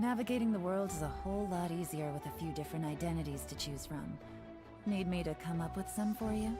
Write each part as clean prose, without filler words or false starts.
Navigating the world is a whole lot easier with a few different identities to choose from. Need me to come up with some for you?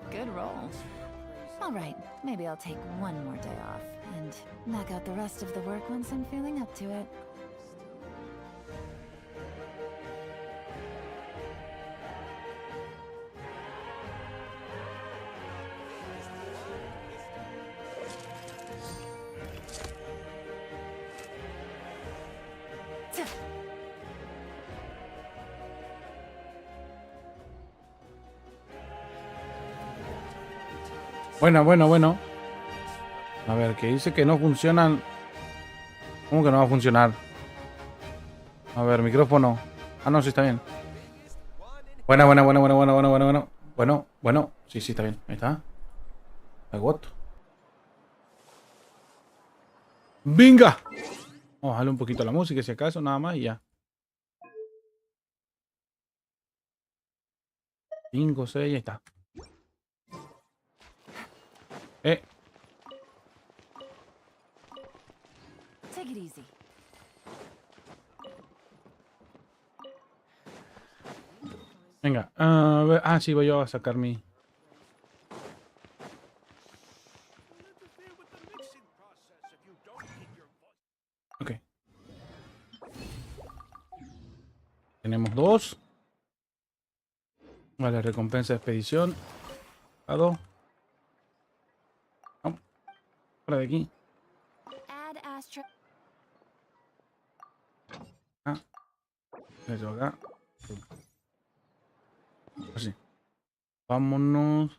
Good roll. All right, maybe I'll take one more day off and knock out the rest of the work once I'm feeling up to it. Bueno. A ver, que dice que no funcionan. ¿Cómo que no va a funcionar? A ver, micrófono. Ah, no, sí está bien. Bueno. Bueno. Sí, está bien. Ahí está. Agoto. ¡Venga! Vamos a bajarle un poquito la música, si acaso, nada más y ya. 5, 6, ahí está. Take it easy. Venga, a ver. Ah, sí, voy yo a sacar mi. Ok. Tenemos 2. Vale, recompensa de expedición. Vamos. Fuera de aquí. Eso acá. Así. Vámonos.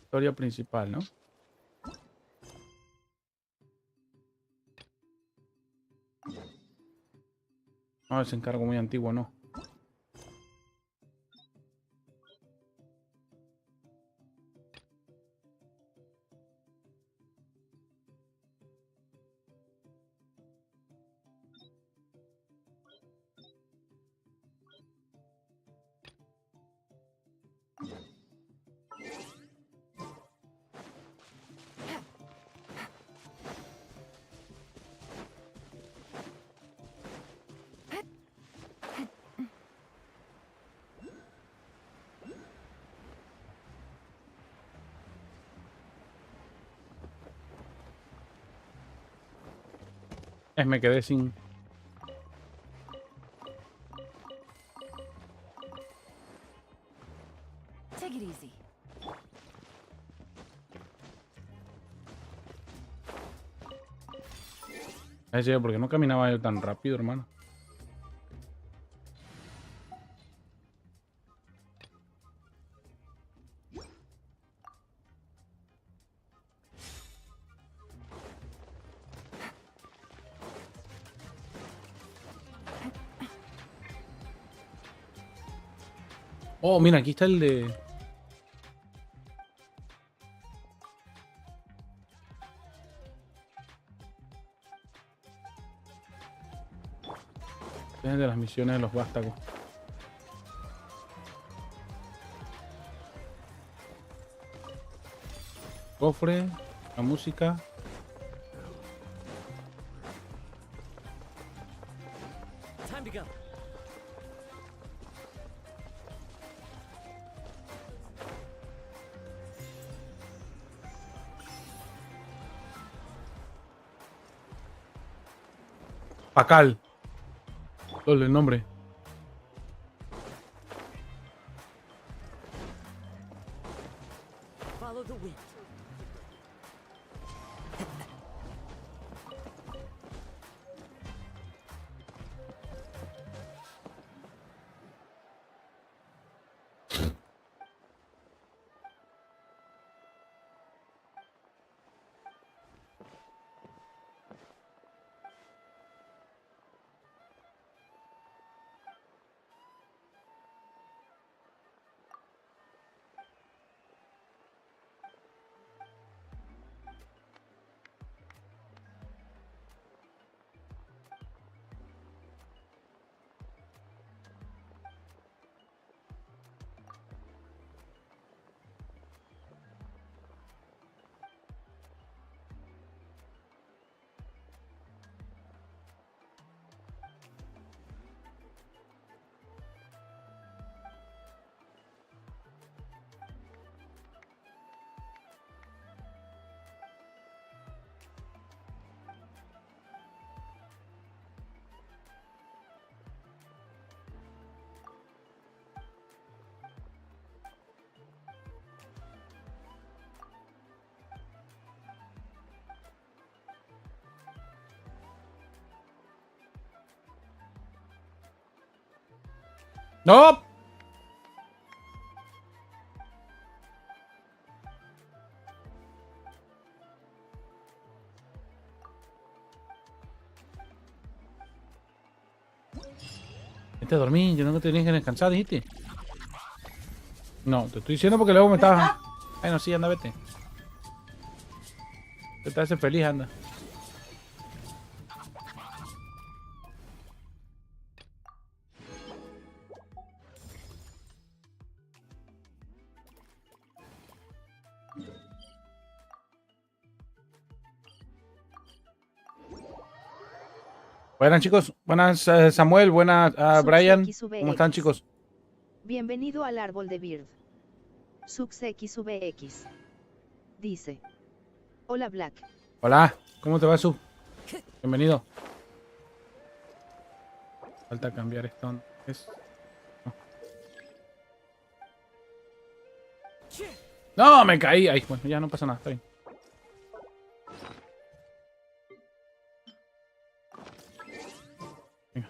Historia principal, ¿no? No, ese encargo muy antiguo, ¿no? Me quedé sin... Take it easy. Porque no caminaba yo tan rápido, hermano. Oh, mira, aquí está el de... Este es el de las misiones de los vástagos. Cofre, la música. Time to go. Pacal. Doble el nombre. Follow the wind. ¡No! Vete a dormir, yo no te tenías que descansar, dijiste. No, te estoy diciendo porque luego me estás. Ay, no, sí, anda, vete. Te hace feliz, anda. Buenas, chicos. Buenas, Samuel. Buenas, Brian. ¿Cómo están, chicos? Bienvenido al árbol de Bird. Sux X sube X. Dice. Hola Black. Hola. ¿Cómo te va, Sub? Bienvenido. Falta cambiar esto. ¿Es? No. No, me caí. Ay, bueno, ya no pasa nada. Está bien. Venga.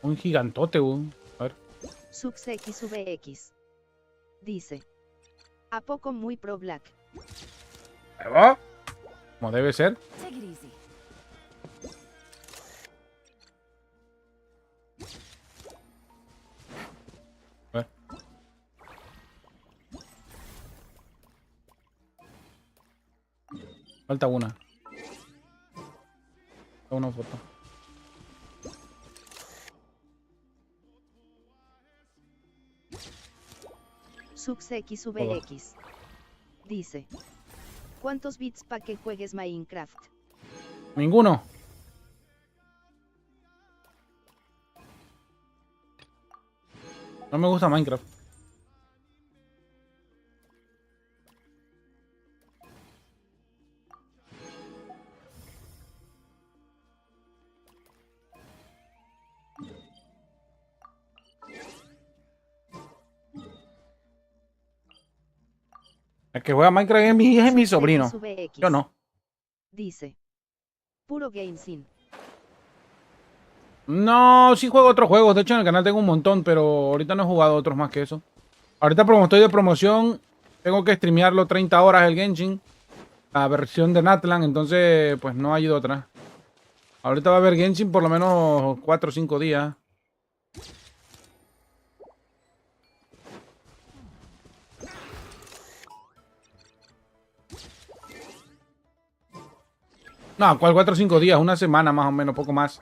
Un gigantote, weón. A ver. Sux X sube X. Dice. ¿A poco muy pro Black? Ahí va. Como debe ser. Take it easy. A ver. Falta una. Falta una foto. Sux X sube Hola. X. Dice. ¿Cuántos bits pa' que juegues Minecraft? Ninguno. No me gusta Minecraft. El que juega Minecraft es mi hija y mi Sux X sobrino. sube X. Yo no. Dice. Puro Genshin. No, sí juego otros juegos. De hecho, en el canal tengo un montón, pero ahorita no he jugado otros más que eso. Ahorita como estoy de promoción, tengo que streamearlo 30 horas el Genshin. La versión de Natlan, entonces pues no ha ido otra. Ahorita va a haber Genshin por lo menos 4 o 5 días. No, ¿cuál 4 o 5 días? Una semana más o menos, poco más.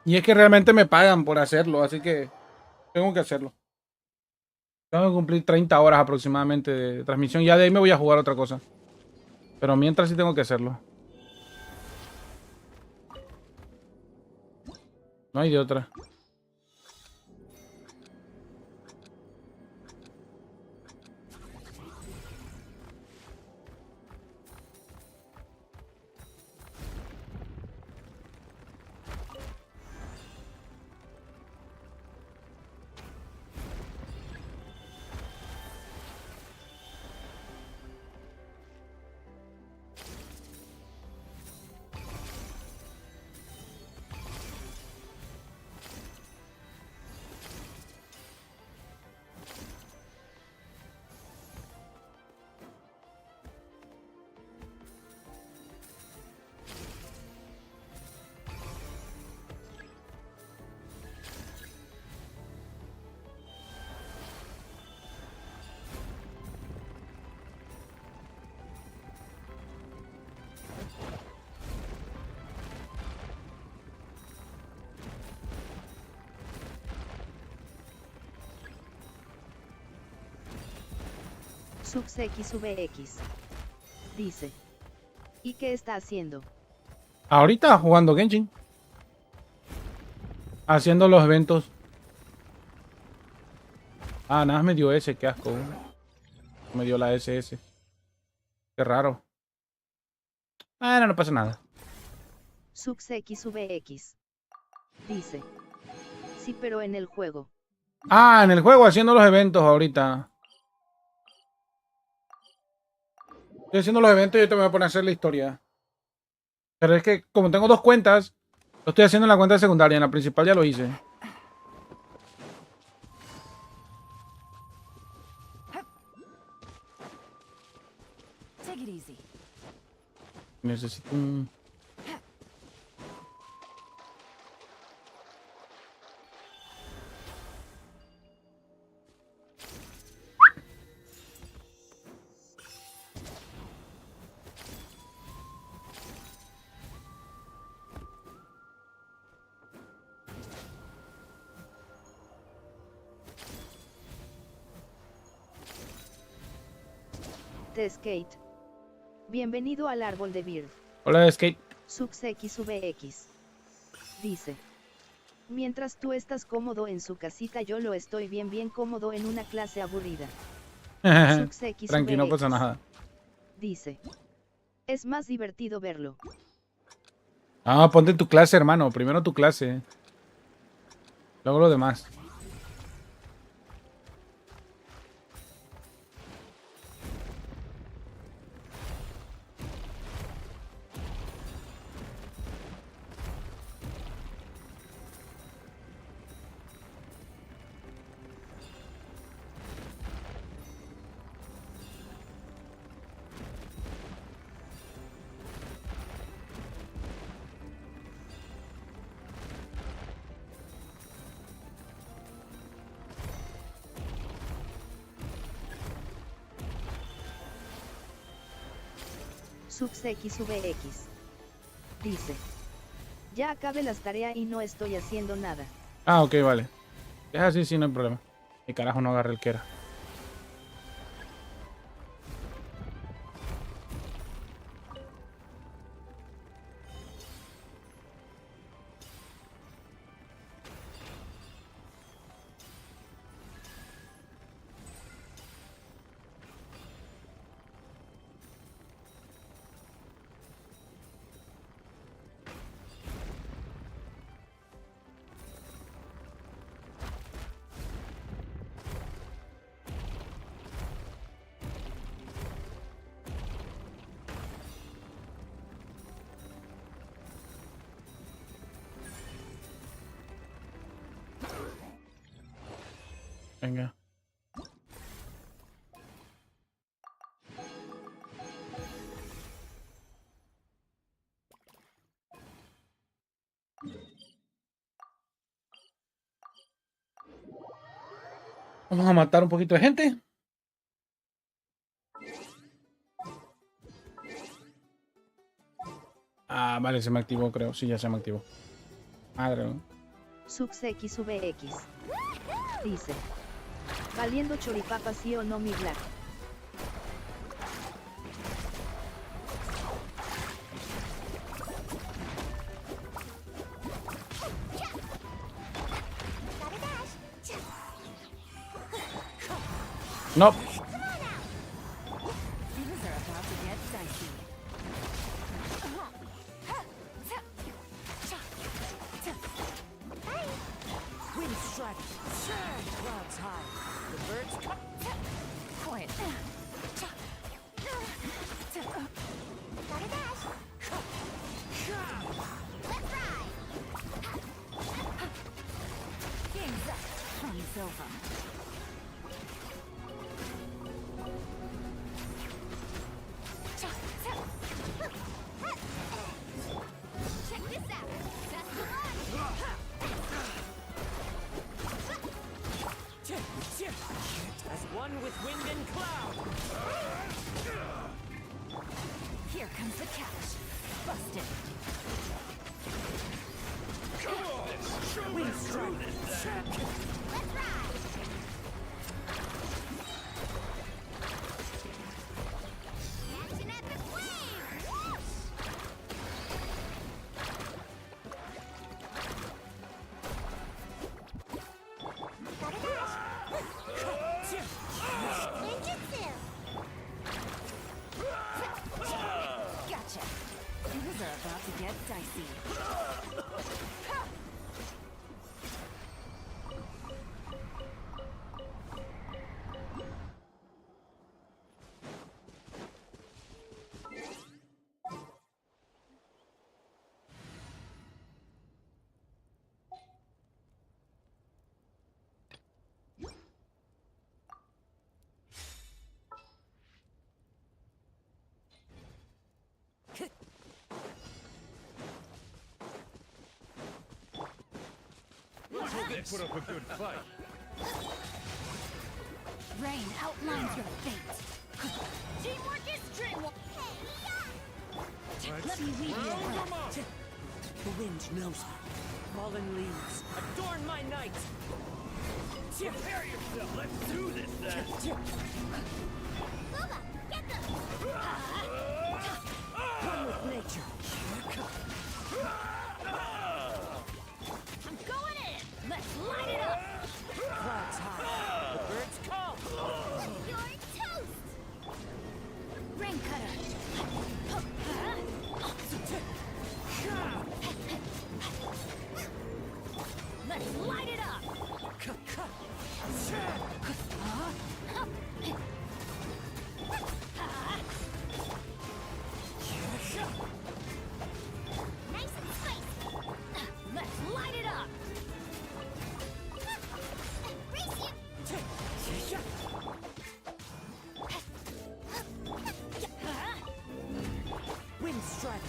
Y es que realmente me pagan por hacerlo, así que tengo que hacerlo. Tengo que cumplir 30 horas aproximadamente de transmisión. Ya de ahí me voy a jugar otra cosa. Pero mientras sí tengo que hacerlo. No hay de otra. SuxXVX. Dice. ¿Y qué está haciendo? Ahorita jugando Genshin. Haciendo los eventos. Ah, nada más me dio ese, qué asco. Me dio la SS. Qué raro. Ah, no, no pasa nada. SuxXVX. Dice. Sí, pero en el juego. Ah, en el juego haciendo los eventos ahorita. Estoy haciendo los eventos y yo te voy a poner a hacer la historia. Pero es que como tengo dos cuentas, lo estoy haciendo en la cuenta secundaria. En la principal ya lo hice. Take it easy. Necesito un... The Skate. Bienvenido al árbol de Bird. Hola, Skate. SuxXVX. Dice. Mientras tú estás cómodo en su casita, yo lo estoy bien cómodo en una clase aburrida. Tranqui, no pasa nada. Dice. Es más divertido verlo. Ah, ponte en tu clase, hermano. Primero tu clase. Luego lo demás. SuxXVX. Dice. Ya acabé las tareas y no estoy haciendo nada. Ah, ok, vale. Es así, sí, no hay problema. Mi carajo no agarré el que era. Venga. Vamos a matar un poquito de gente. Ah, vale, se me activó, creo. Sí, ya se me activó. Madre mía. Sux XVX. Dice. Valiendo choripapa sí o no mi Black. No. Things are about to get dicey. Wind strike. Clouds high. The birds come. Quiet. Game's up. Fun's over. Check this out. That's the As one with wind and cloud. Here comes the catch. Busted. Wind strike. Let's ride. Action at the flame. Ninjutsu. Gotcha. Things are about to get dicey. Put up a good fight. Rain outlines your fate. Teamwork is dreamwork. Let me lead you Round 'em around. up. The wind knows me. Fallen leaves. Adorn my night. Prepare yourself. Let's do this then. Booba, get them. One with nature. I'm going in. Let's light it up. Clouds high. The birds call. You're toast. Rain cutter. Let's light it up. Nice and spicy. Let's light it up. Race you. Wind strike.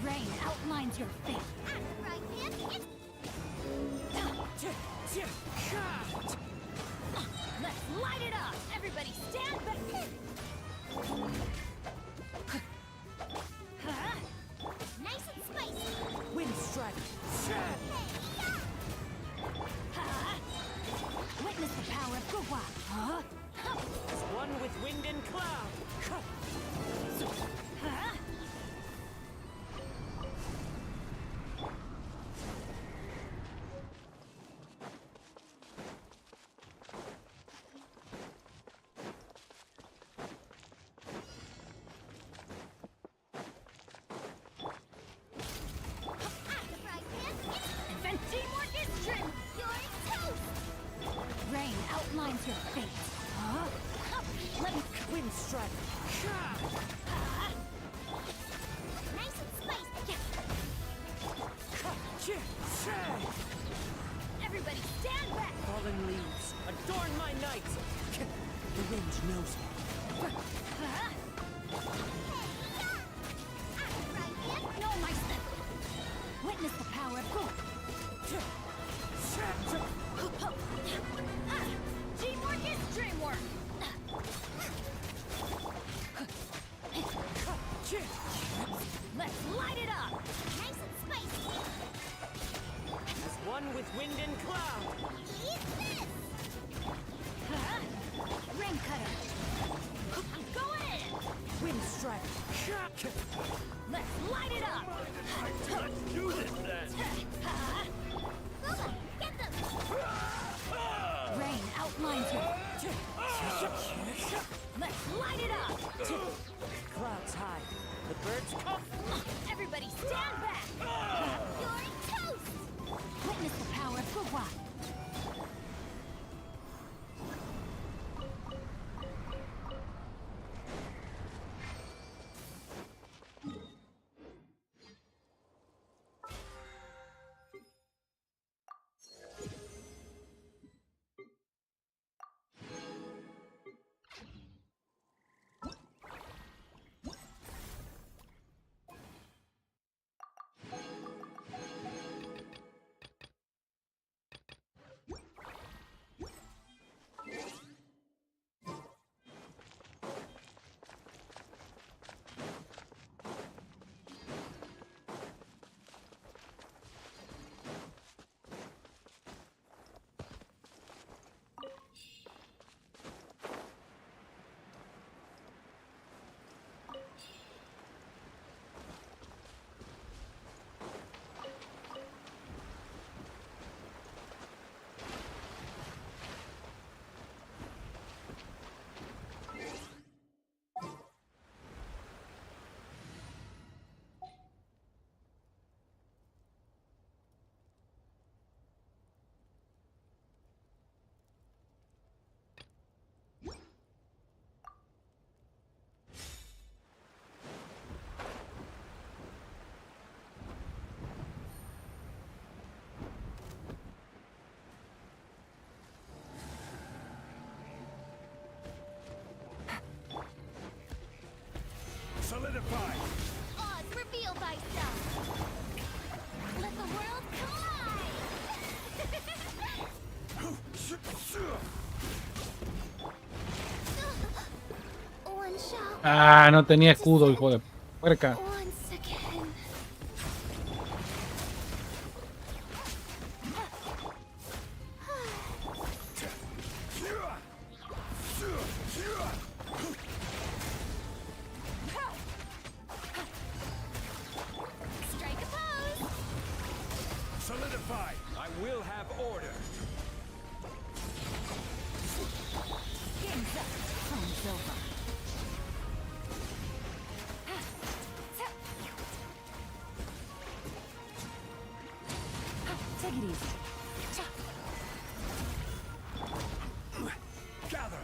Rain outlines your fate. Right, man. Let's light it up. Everybody stand back. Nice and spicy. Wind strike. Witness the power of Gua. Huh? As one with wind and cloud. And teamwork is true. You're toast. Rain outlines your fate. Huh? Let me. Wind strike. Nice and spicy. Everybody stand back. Fallen leaves. Adorn my night. The wind knows me. No, my son. Witness the power of Gua. Teamwork is dreamwork. Let's light it up. Nice and spicy. One with wind and cloud. Eat this! Huh? Rain cutter. I'm going in! Wind strike. Let's light it up! Let's do this then. Booba, get them! Rain outlines her. Let's light it up! Clouds high. The birds come. Everybody stand back! You're toast! Witness the power of Gugwa. Solidify. Oz, reveal thyself! Let the world collide! One shall Ah, no tenía escudo, hijo de puerca. once again. Strike a pose! Solidify. I will have order. Game's up. Time's over. Take it easy. Gather.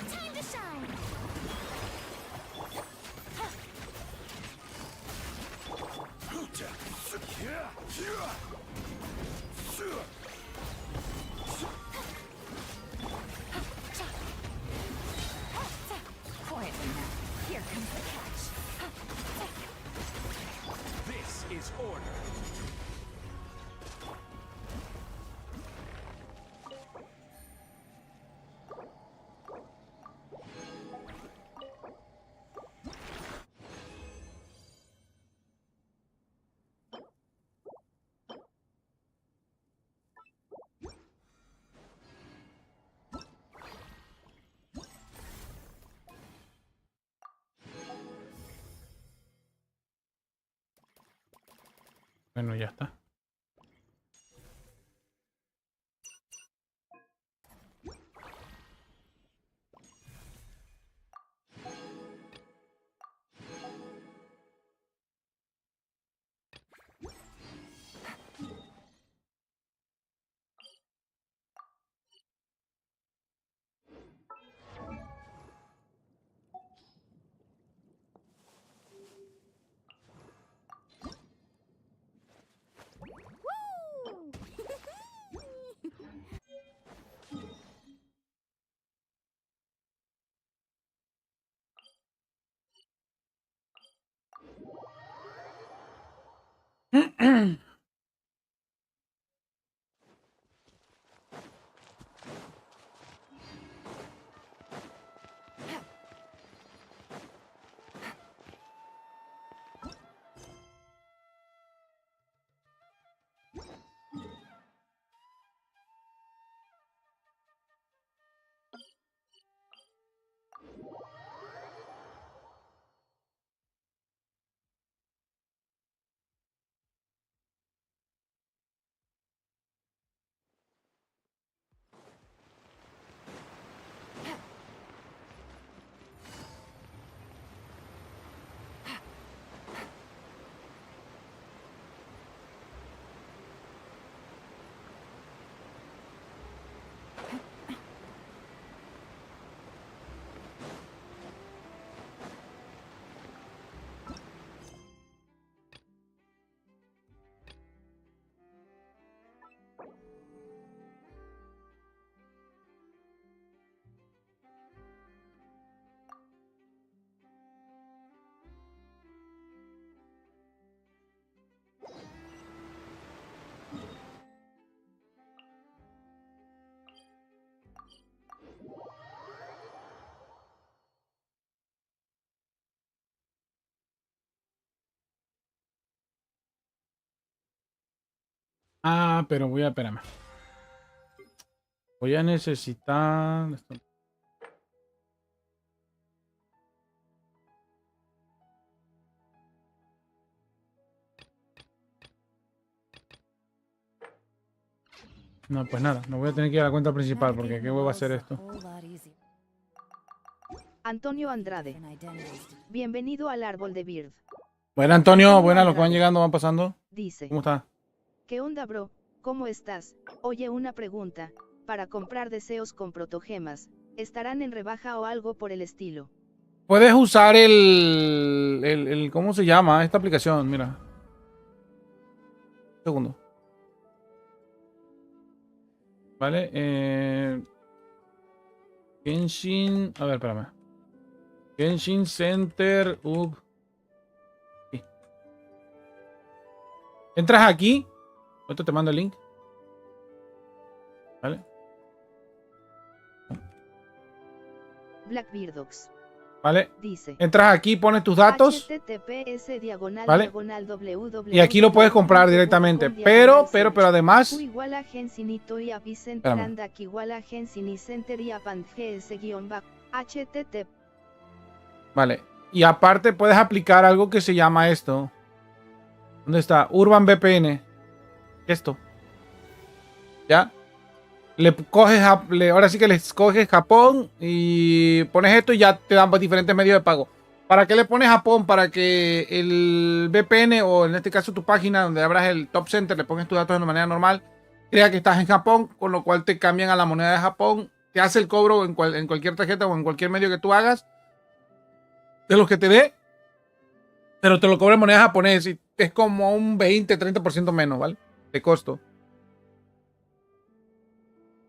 Time to shine! Quietly now. Here comes the catch. This is order. Bueno, ya está. Ah, pero voy a... Espérame. Voy a necesitar... No, pues nada. No voy a tener que ir a la cuenta principal porque qué huevo hacer esto. Antonio Andrade. Bienvenido al árbol de Bird. Bueno, Antonio. Antonio Buenas, los que van Andrade. llegando, van pasando. Dice. ¿Cómo está? ¿Qué onda, bro? ¿Cómo estás? Oye, una pregunta. Para comprar deseos con protogemas, ¿estarán en rebaja o algo por el estilo? Puedes usar ¿cómo se llama esta aplicación? Mira. Un segundo. Vale. Genshin. A ver, espérame. Genshin Center. Sí. Entras aquí. Esto te mando el link. Vale. Blackbeardox. Vale. Dice. Entras aquí, pones tus datos. https ¿Vale? www. Y aquí lo puedes comprar directamente. Pero además. Igual a Gensinito y a Vicente Espérame. Landak igual a Gensini Center y a gs-back. http. Vale. Y aparte puedes aplicar algo que se llama esto. ¿Dónde está? Urban VPN. Esto. ¿Ya? Le coges, ahora sí que le escoges Japón y pones esto y ya te dan diferentes medios de pago. ¿Para qué le pones Japón? Para que el VPN o en este caso tu página donde abras el Top Center, le pones tus datos de manera normal, crea que estás en Japón, con lo cual te cambian a la moneda de Japón, te hace el cobro en cualquier tarjeta o en cualquier medio que tú hagas de los que te dé, pero te lo cobra en moneda japonesa y es como un 20-30% menos, ¿vale? De costo.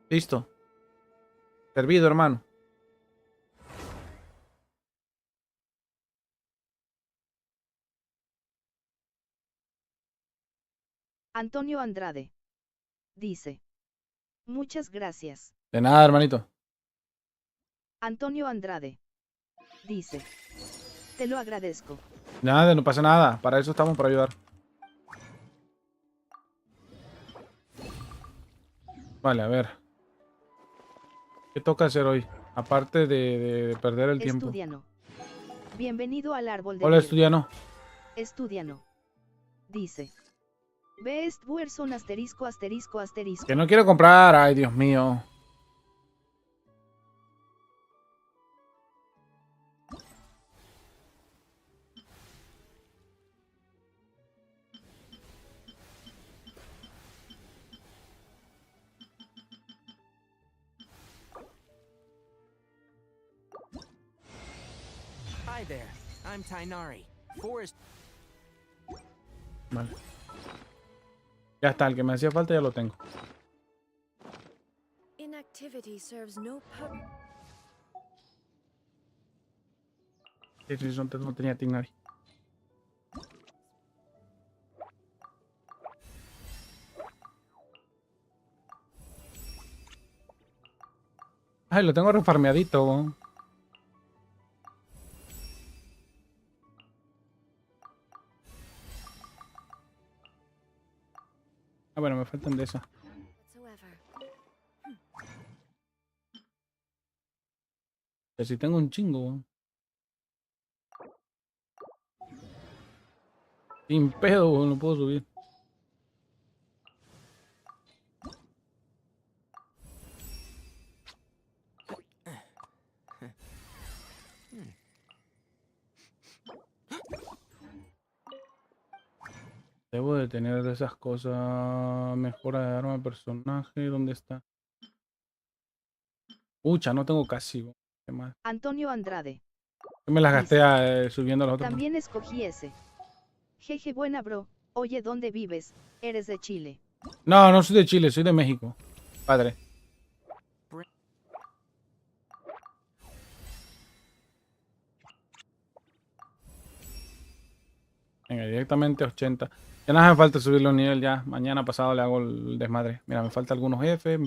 Listo. Servido, hermano. Antonio Andrade. Dice. Muchas gracias. De nada, hermanito. Antonio Andrade. Dice. Te lo agradezco. Nada, no pasa nada. Para eso estamos, para ayudar. Vale, a ver. ¿Qué toca hacer hoy? Aparte de perder el tiempo. Estudiano. Bienvenido al árbol de Hola, Bird. estudiano. Estudiano. Dice. Best Werson asterisco asterisco asterisco. Que no quiero comprar. Ay, Dios mío. Hi there. I'm Tainari. Forest. Vale. Ya está, el que me hacía falta ya lo tengo. Inactivity serves no purpose. Sí, no tenía Tignari. Ay, lo tengo refarmeadito. Ah, bueno, me faltan de esas. Whatsoever. Pero si tengo un chingo. Sin pedo, no puedo subir. Debo de tener de esas cosas. Mejora de arma de personaje. ¿Dónde está? Pucha, no tengo casi. ¿Qué más? Antonio Andrade. Yo me las gasté Dice. subiendo a los otros. También escogí ese. Jeje buena bro. Oye, ¿dónde vives? Eres de Chile. No, no soy de Chile, soy de México. Padre. Venga, directamente 80. Ya no hace falta subirle un nivel ya. Mañana pasado le hago el desmadre. Mira, me falta algunos jefes.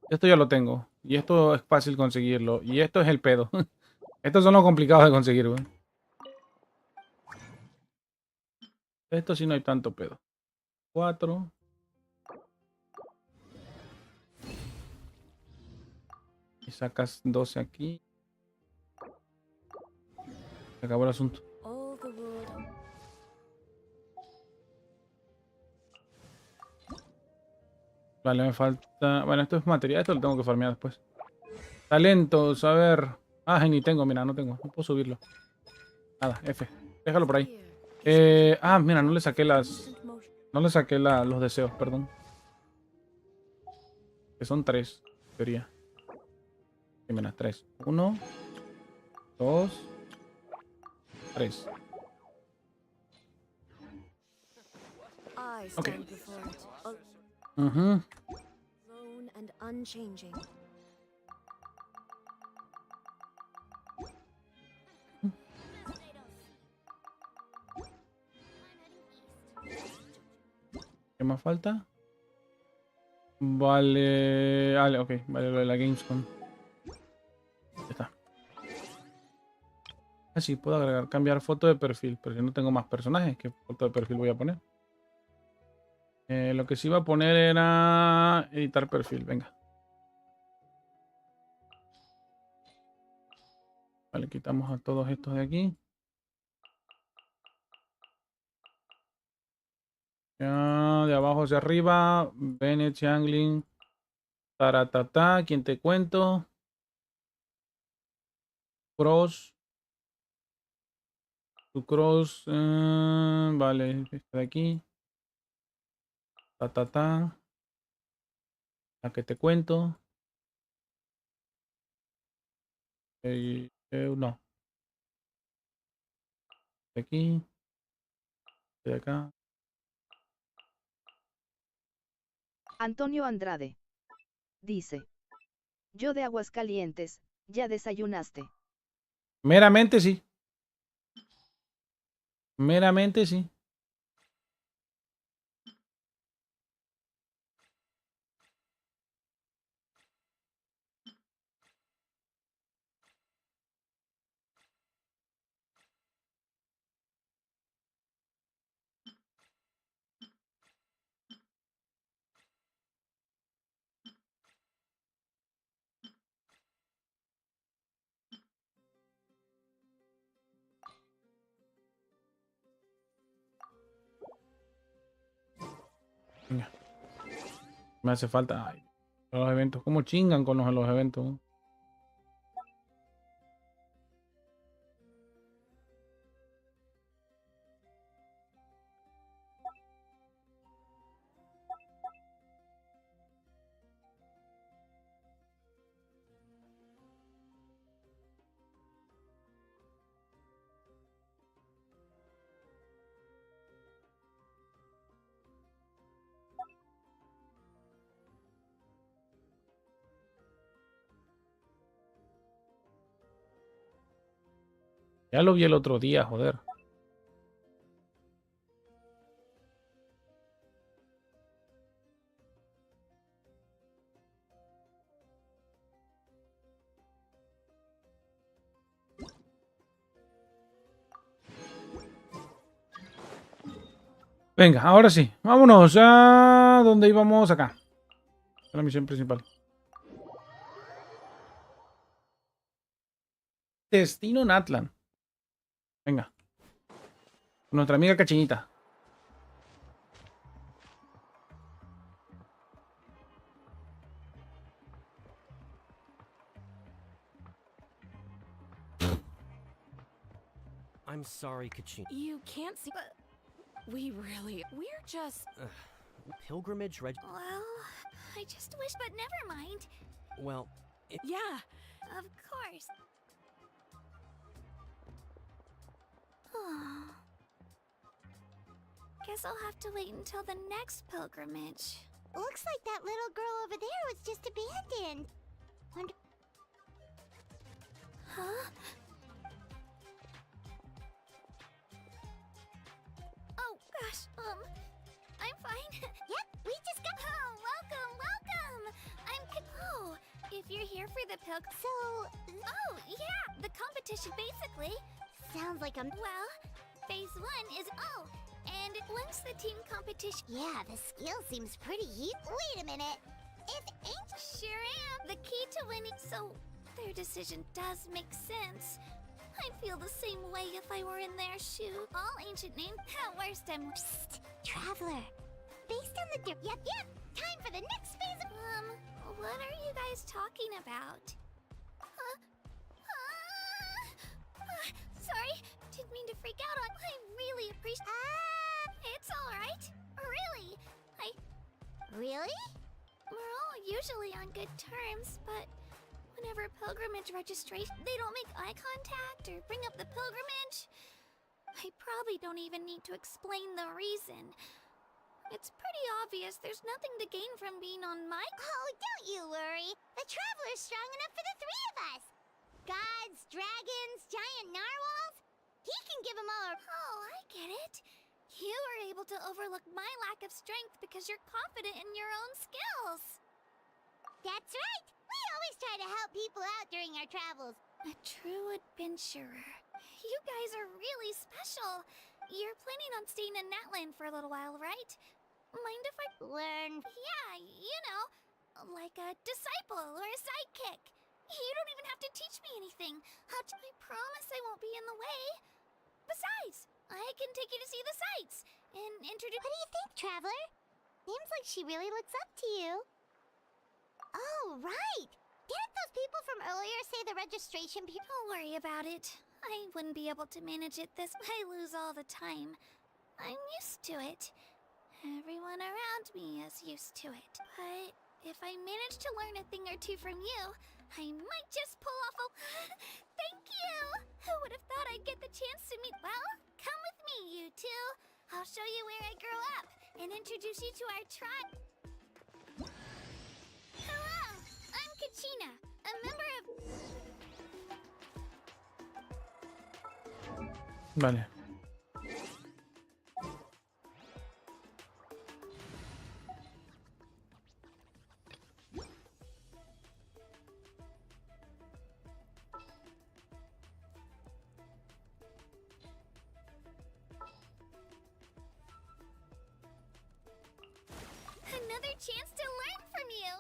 Esto ya lo tengo. Y esto es fácil conseguirlo. Y esto es el pedo. Estos son los complicados de conseguir, güey. Esto sí no hay tanto pedo. 4. Y sacas 12 aquí. Se acabó el asunto. All the wood. Vale, me falta... Bueno, esto es material, esto lo tengo que farmear después. Talentos, a ver... Ah, ni tengo, mira, no tengo. No puedo subirlo. Nada, F. Déjalo por ahí. Mira, no le saqué las... No le saqué los deseos, perdón. Que son 3, en teoría. Sí, mira, 3. 1, 2, 3. I Okay. stand before it, Ujú. alone and unchanging. ¿Qué más falta? Vale... Vale, ok. Vale, lo de la Gamescom. Ya está. Ah, sí, puedo agregar, cambiar foto de perfil. Pero si no tengo más personajes, ¿qué foto de perfil voy a poner? Lo que sí iba a poner era editar perfil. Venga. Vale, quitamos a todos estos de aquí. Ya, de abajo hacia arriba. Bennett, Changlin. Taratata. ¿Quién te cuento? Cross. Tu cross. Vale, esta de aquí. Ta. La que te cuento. No. De aquí. De acá. Antonio Andrade. Dice. Yo de Aguascalientes, ¿ya desayunaste? Meramente sí. Meramente sí. Venga. Me hace falta. Ay, los eventos. ¿Cómo chingan con los eventos? Ya lo vi el otro día, joder. Venga, ahora sí. Vámonos a donde íbamos acá. La misión principal. Destino Natlan. Venga. Nuestra amiga Cachinita. I'm sorry, Kachin. You can't see, but we're just. Pilgrimage reg. Well, I just wish, but never mind. Well, Yeah. Of course. Guess I'll have to wait until the next pilgrimage. Looks like that little girl over there was just abandoned. Huh? Oh gosh, I'm fine. Yep, we just got. Oh, welcome. Oh, if you're here for the So, Oh, yeah, the competition basically. sounds like I'm. Well, phase 1 is and once the team competition. Yeah, the skill seems pretty heat. Wait a minute. If ancient Sure am. The key to winning. So, their decision does make sense. I'd feel the same way if I were in their shoes. All ancient names. At worst, I'm. traveler, based on the yep, time for the next phase of What are you guys talking about? Sorry, didn't mean to freak out on. I really appreciate. It's all right. Really, really? we're all usually on good terms, but whenever pilgrimage registration, they don't make eye contact or bring up the pilgrimage. I probably don't even need to explain the reason. It's pretty obvious there's nothing to gain from being on my. Oh, don't you worry. The traveler's strong enough for the three of us. Gods, dragons, giant narwhals. He can give them all a... Oh, I get it. You were able to overlook my lack of strength because you're confident in your own skills. That's right. We always try to help people out during our travels. A true adventurer. You guys are really special. You're planning on staying in Natland for a little while, right? Mind if I Learn. Yeah, you know, like a disciple or a sidekick. You don't even have to teach me anything. I promise I won't be in the way. Besides, I can take you to see the sights and introduce. What do you think, traveler? Seems like she really looks up to you. Oh, right. Didn't those people from earlier say the registration people... Don't worry about it. I wouldn't be able to manage it this way. I lose all the time. I'm used to it. Everyone around me is used to it. But if I manage to learn a thing or two from you, I might just pull off a... Thank you! Who would have thought I'd get the chance to meet... Well, come with me, you two. I'll show you where I grew up and introduce you to our tribe. Hello! I'm Kachina, a member of... Vale. Another chance to learn from you!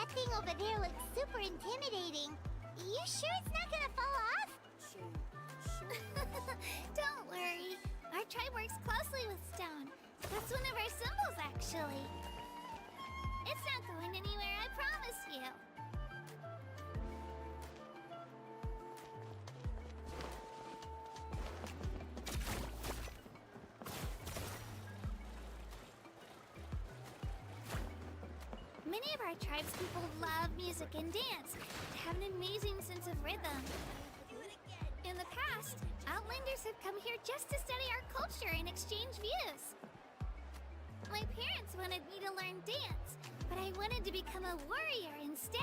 That thing over there looks super intimidating. You sure it's not gonna fall off? Don't worry. Our tribe works closely with stone. That's one of our symbols, actually. It's not going anywhere, I promise you. Many of our tribespeople love music and dance. They have an amazing sense of rhythm. In the past, Outlanders have come here just to study our culture and exchange views. My parents wanted me to learn dance, but I wanted to become a warrior instead.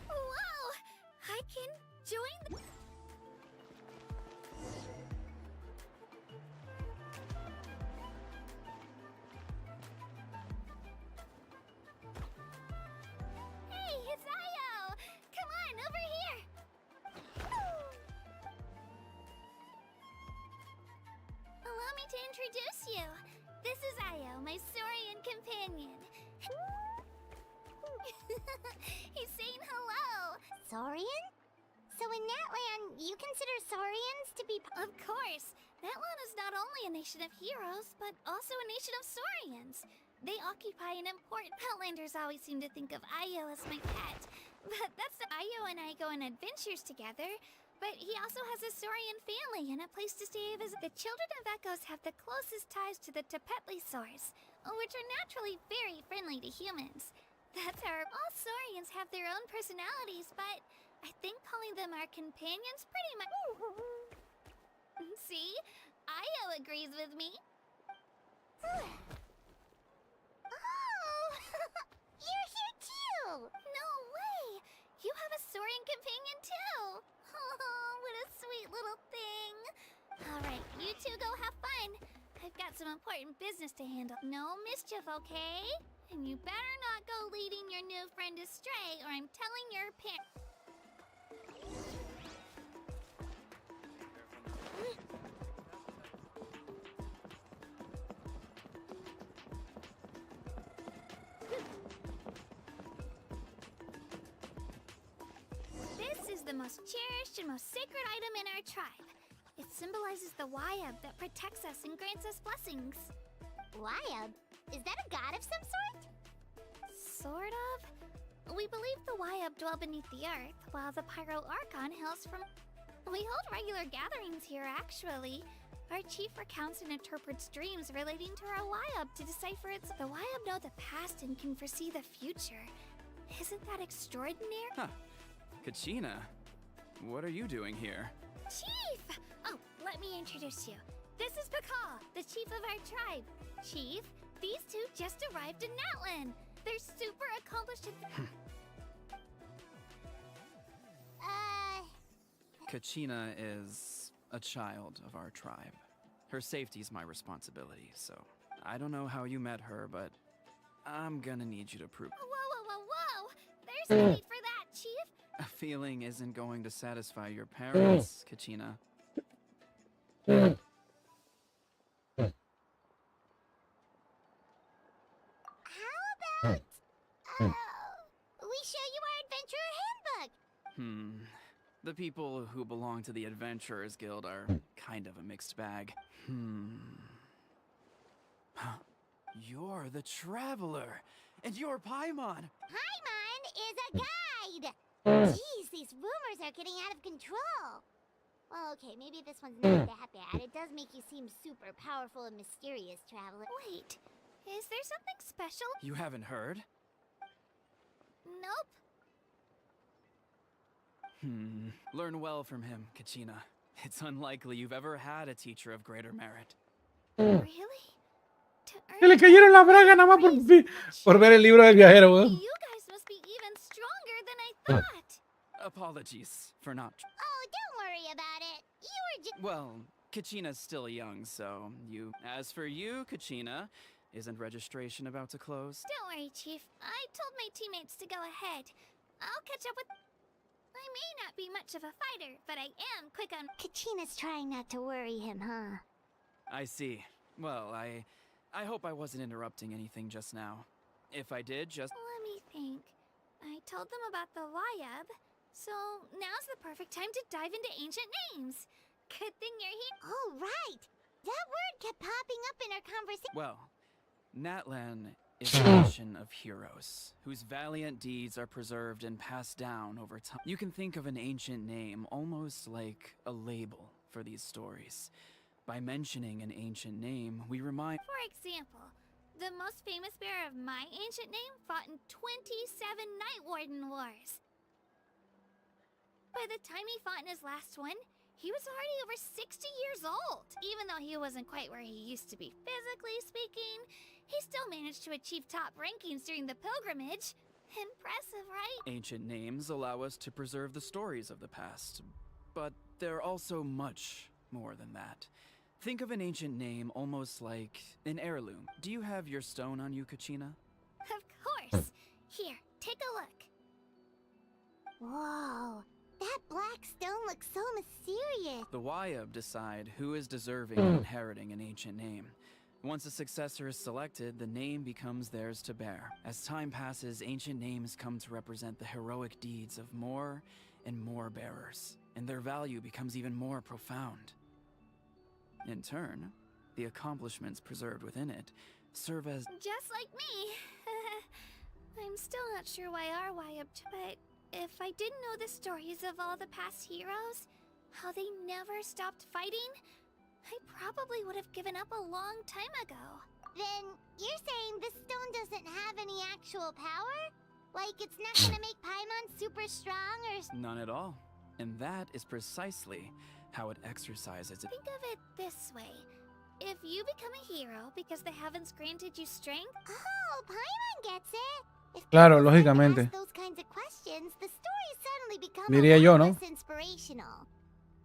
Whoa! I can join the... Hey, it's Io! Come on, over here! Allow me to introduce you. This is Io, my Saurian companion. He's saying hello. Saurian? So in that land, you consider Saurians to be... Of course. That land is not only a nation of heroes, but also a nation of Saurians. They occupy an important... Outlanders always seem to think of Io as my pet. But that's... Io and I go on adventures together. But he also has a Saurian family and a place to stay as... The children of Echoes have the closest ties to the Tepetli Saurs, which are naturally very friendly to humans. That's our... All Saurians have their own personalities, but I think calling them our companions pretty much... See? Io agrees with me. Oh! You're here too! No way! You have a Saurian companion too! Oh, what a sweet little thing! Alright, you two go have fun. I've got some important business to handle. No mischief, okay? And you better not go leading your new friend astray, or I'm telling your parents. This is the most cherished and most sacred item in our tribe. It symbolizes the Wayab that protects us and grants us blessings. Wayab? Is that a god of some sort? Sort of. We believe the Wayab dwell beneath the earth, while the Pyro Archon hails from... We hold regular gatherings here, actually. Our chief recounts and interprets dreams relating to our Wayab to decipher its... The Wayab know the past and can foresee the future. Isn't that extraordinary? Huh. Kachina, what are you doing here? Chief! Oh, let me introduce you. This is Pakal, the chief of our tribe. Chief, these two just arrived in Natlan. They're super accomplished in... Kachina is a child of our tribe. Her safety's my responsibility, so I don't know how you met her, but I'm gonna need you to prove... Whoa! There's no need for that, Chief! A feeling isn't going to satisfy your parents, Kachina. How about... we show you our adventurer handbook? The people who belong to the Adventurers Guild are kind of a mixed bag. Huh. You're the Traveler, and you're Paimon. Paimon is a guide! Jeez, these rumors are getting out of control. Well, okay, maybe this one's not that bad. It does make you seem super powerful and mysterious, Traveler. Wait, is there something special? You haven't heard? Nope. Learn well from him, Kachina. It's unlikely you've ever had a teacher of greater merit. Really? To Se le cayeron la braga nada más por ver el libro del viajero, weón. You guys must be even stronger than I thought. Apologies for not... Oh, don't worry about it. You were just... Well, Kachina's still young, so you... As for you, Kachina, isn't registration about to close? Don't worry, Chief. I told my teammates to go ahead. I'll catch up with... I may not be much of a fighter, but I am quick on. Kachina's trying not to worry him, huh? I see. Well, I hope I wasn't interrupting anything just now. If I did, just... Let me think. I told them about the Wayab, so now's the perfect time to dive into ancient names. Good thing you're here. Oh, right! That word kept popping up in our conversation. Well, Natlan is a nation of heroes, whose valiant deeds are preserved and passed down over time. You can think of an ancient name almost like a label for these stories. By mentioning an ancient name, we remind... For example, the most famous bearer of my ancient name fought in 27 Night Warden Wars. By the time he fought in his last one, he was already over 60 years old. Even though he wasn't quite where he used to be physically speaking, he still managed to achieve top rankings during the pilgrimage. Impressive, right? Ancient names allow us to preserve the stories of the past, but they're also much more than that. Think of an ancient name almost like an heirloom. Do you have your stone on you, Kachina? Of course. Here, take a look. Whoa, that black stone looks so mysterious. The Wayab decide who is deserving of inheriting an ancient name. Once a successor is selected, the name becomes theirs to bear. As time passes, ancient names come to represent the heroic deeds of more and more bearers, and their value becomes even more profound. In turn, the accomplishments preserved within it serve as... Just like me. I'm still not sure why our Wayab, but if I didn't know the stories of all the past heroes, how they never stopped fighting, I probably would have given up a long time ago. Then you're saying this stone doesn't have any actual power? Like it's not gonna make Paimon super strong or... None at all. And that is precisely how it exercises it. Think of it this way. If you become a hero because the heavens granted you strength... Oh, Paimon gets it. If Claro, people start to lógicamente. ask those kinds of questions, the stories suddenly become Diría a yo, lot ¿no? less inspirational.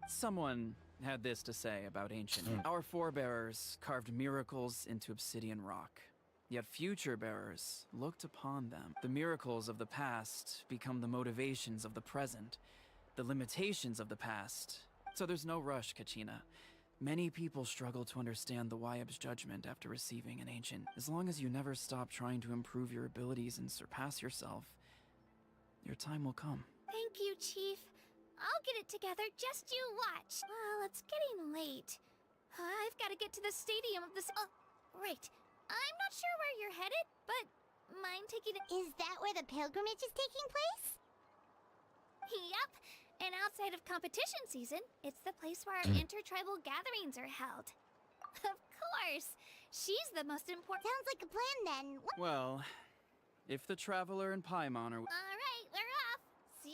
Someone had this to say about ancient. Our forebearers carved miracles into obsidian rock. Yet future bearers looked upon them. The miracles of the past become the motivations of the present, the limitations of the past. So there's no rush, Kachina. Many people struggle to understand the Wayab's judgment after receiving an ancient. As long as you never stop trying to improve your abilities and surpass yourself, your time will come. Thank you, Chief. I'll get it together, just you watch. Well, it's getting late. I've got to get to the stadium of this... Oh, right. I'm not sure where you're headed, but mind taking a... Is that where the pilgrimage is taking place? Yep. And outside of competition season, it's the place where our intertribal gatherings are held. Of course. She's the most important... Sounds like a plan then. Well, if the Traveler and Paimon are... All right, we're off. See...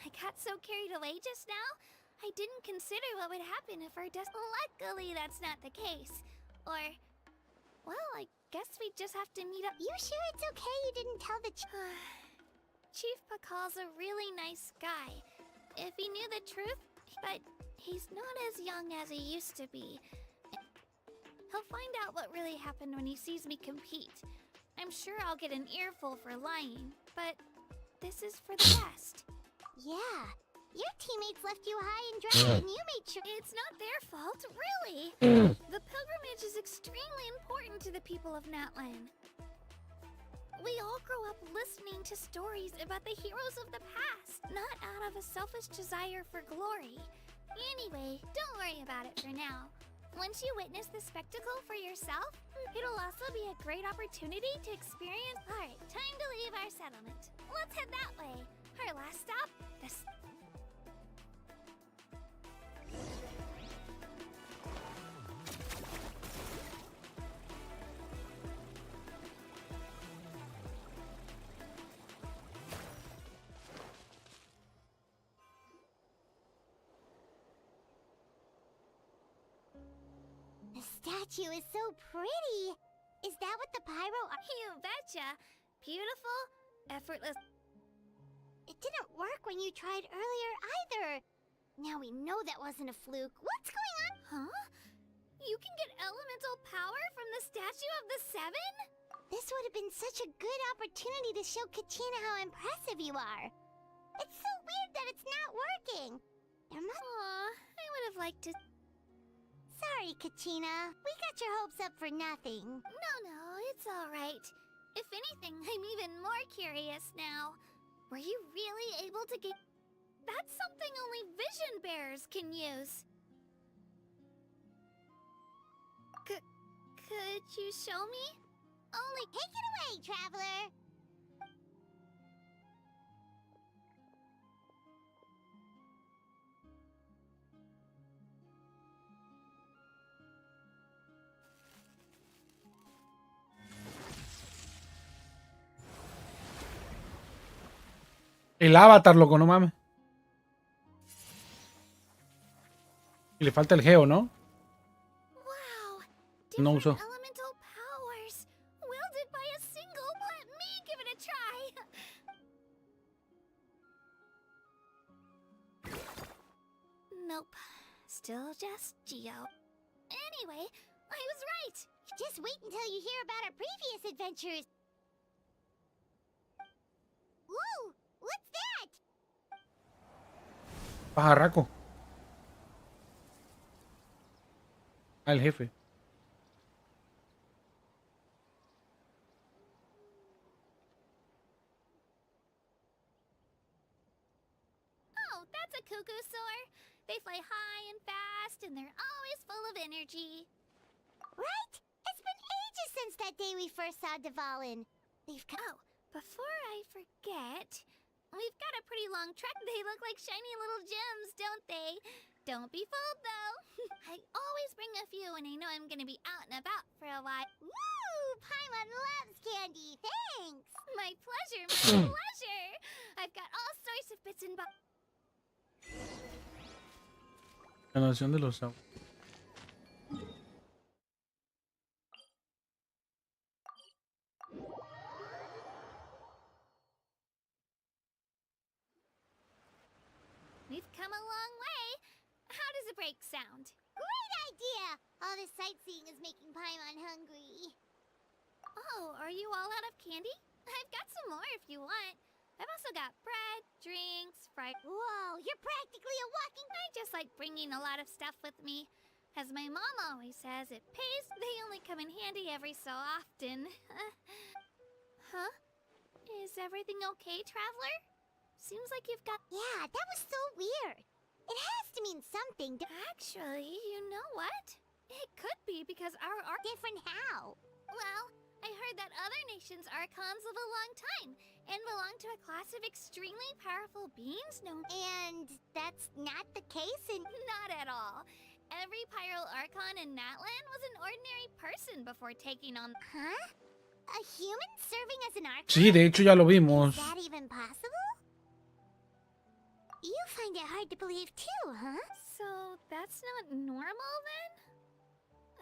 I got so carried away just now, I didn't consider what would happen if our Luckily, that's not the case. Or... Well, I guess we just have to meet up... You sure it's okay you didn't tell the Chief Pakal's a really nice guy. If he knew the truth, but he's not as young as he used to be. He'll find out what really happened when he sees me compete. I'm sure I'll get an earful for lying, but this is for the best. Yeah. Your teammates left you high and dry and you made sure... It's not their fault, really. The pilgrimage is extremely important to the people of Natlan. We all grow up listening to stories about the heroes of the past, not out of a selfish desire for glory. Anyway, don't worry about it for now. Once you witness the spectacle for yourself, it'll also be a great opportunity to experience... Alright, time to leave our settlement. Let's head that way. Our last stop, the... The statue is so pretty. Is that what the pyro... You betcha. Beautiful, effortless... It didn't work when you tried earlier either. Now we know that wasn't a fluke. What's going on? Huh? You can get elemental power from the Statue of the Seven? This would have been such a good opportunity to show Kachina how impressive you are. It's so weird that it's not working. There must... Aw, I would have liked to... Sorry, Kachina. We got your hopes up for nothing. No, it's alright. If anything, I'm even more curious now. Were you really able to get... That's something only vision bearers can use. Could you show me? Only take it away, traveler. El avatar, loco, no mames. Y le falta el geo, ¿no? Wow. No Different uso. elemental powers. Wielded by a single. Let me give it a try. Nope. Still just Geo. Anyway, I was right. Just wait until you hear about our previous adventures. Whoa! What's that? Pajarraco. Ah, el jefe. Oh, that's a cuckoo soar. They fly high and fast, and they're always full of energy. Right? It's been ages since that day we first saw Dvalin. They've come... Oh, before I forget, we've got a pretty long trek. They look like shiny little gems, don't they? Don't be fooled, though. I always bring a few when I know I'm gonna be out and about for a while. Woo! Paimon loves candy. Thanks. My pleasure, my pleasure. I've got all sorts of bits and bobs. La nación de los aguas. We've come a long way. How does a break sound? Great idea! All this sightseeing is making Paimon hungry. Oh, are you all out of candy? I've got some more if you want. I've also got bread, drinks, fried... Whoa, you're practically a walking... I just like bringing a lot of stuff with me. As my mom always says, it pays. They only come in handy every so often. Huh? Is everything okay, traveler? Seems like you've got... Yeah, that was so weird. It has to mean something Actually, you know what? It could be because our arc... different. How? Well, I heard that other nations' archons live a long time and belong to a class of extremely powerful beings known... And that's not the case in... Not at all. Every Pyro Archon in Natlan was an ordinary person before taking on... Huh? A human serving as an archon? Sí, de hecho ya lo vimos. Is that even possible? You find it hard to believe too, huh? So that's not normal then?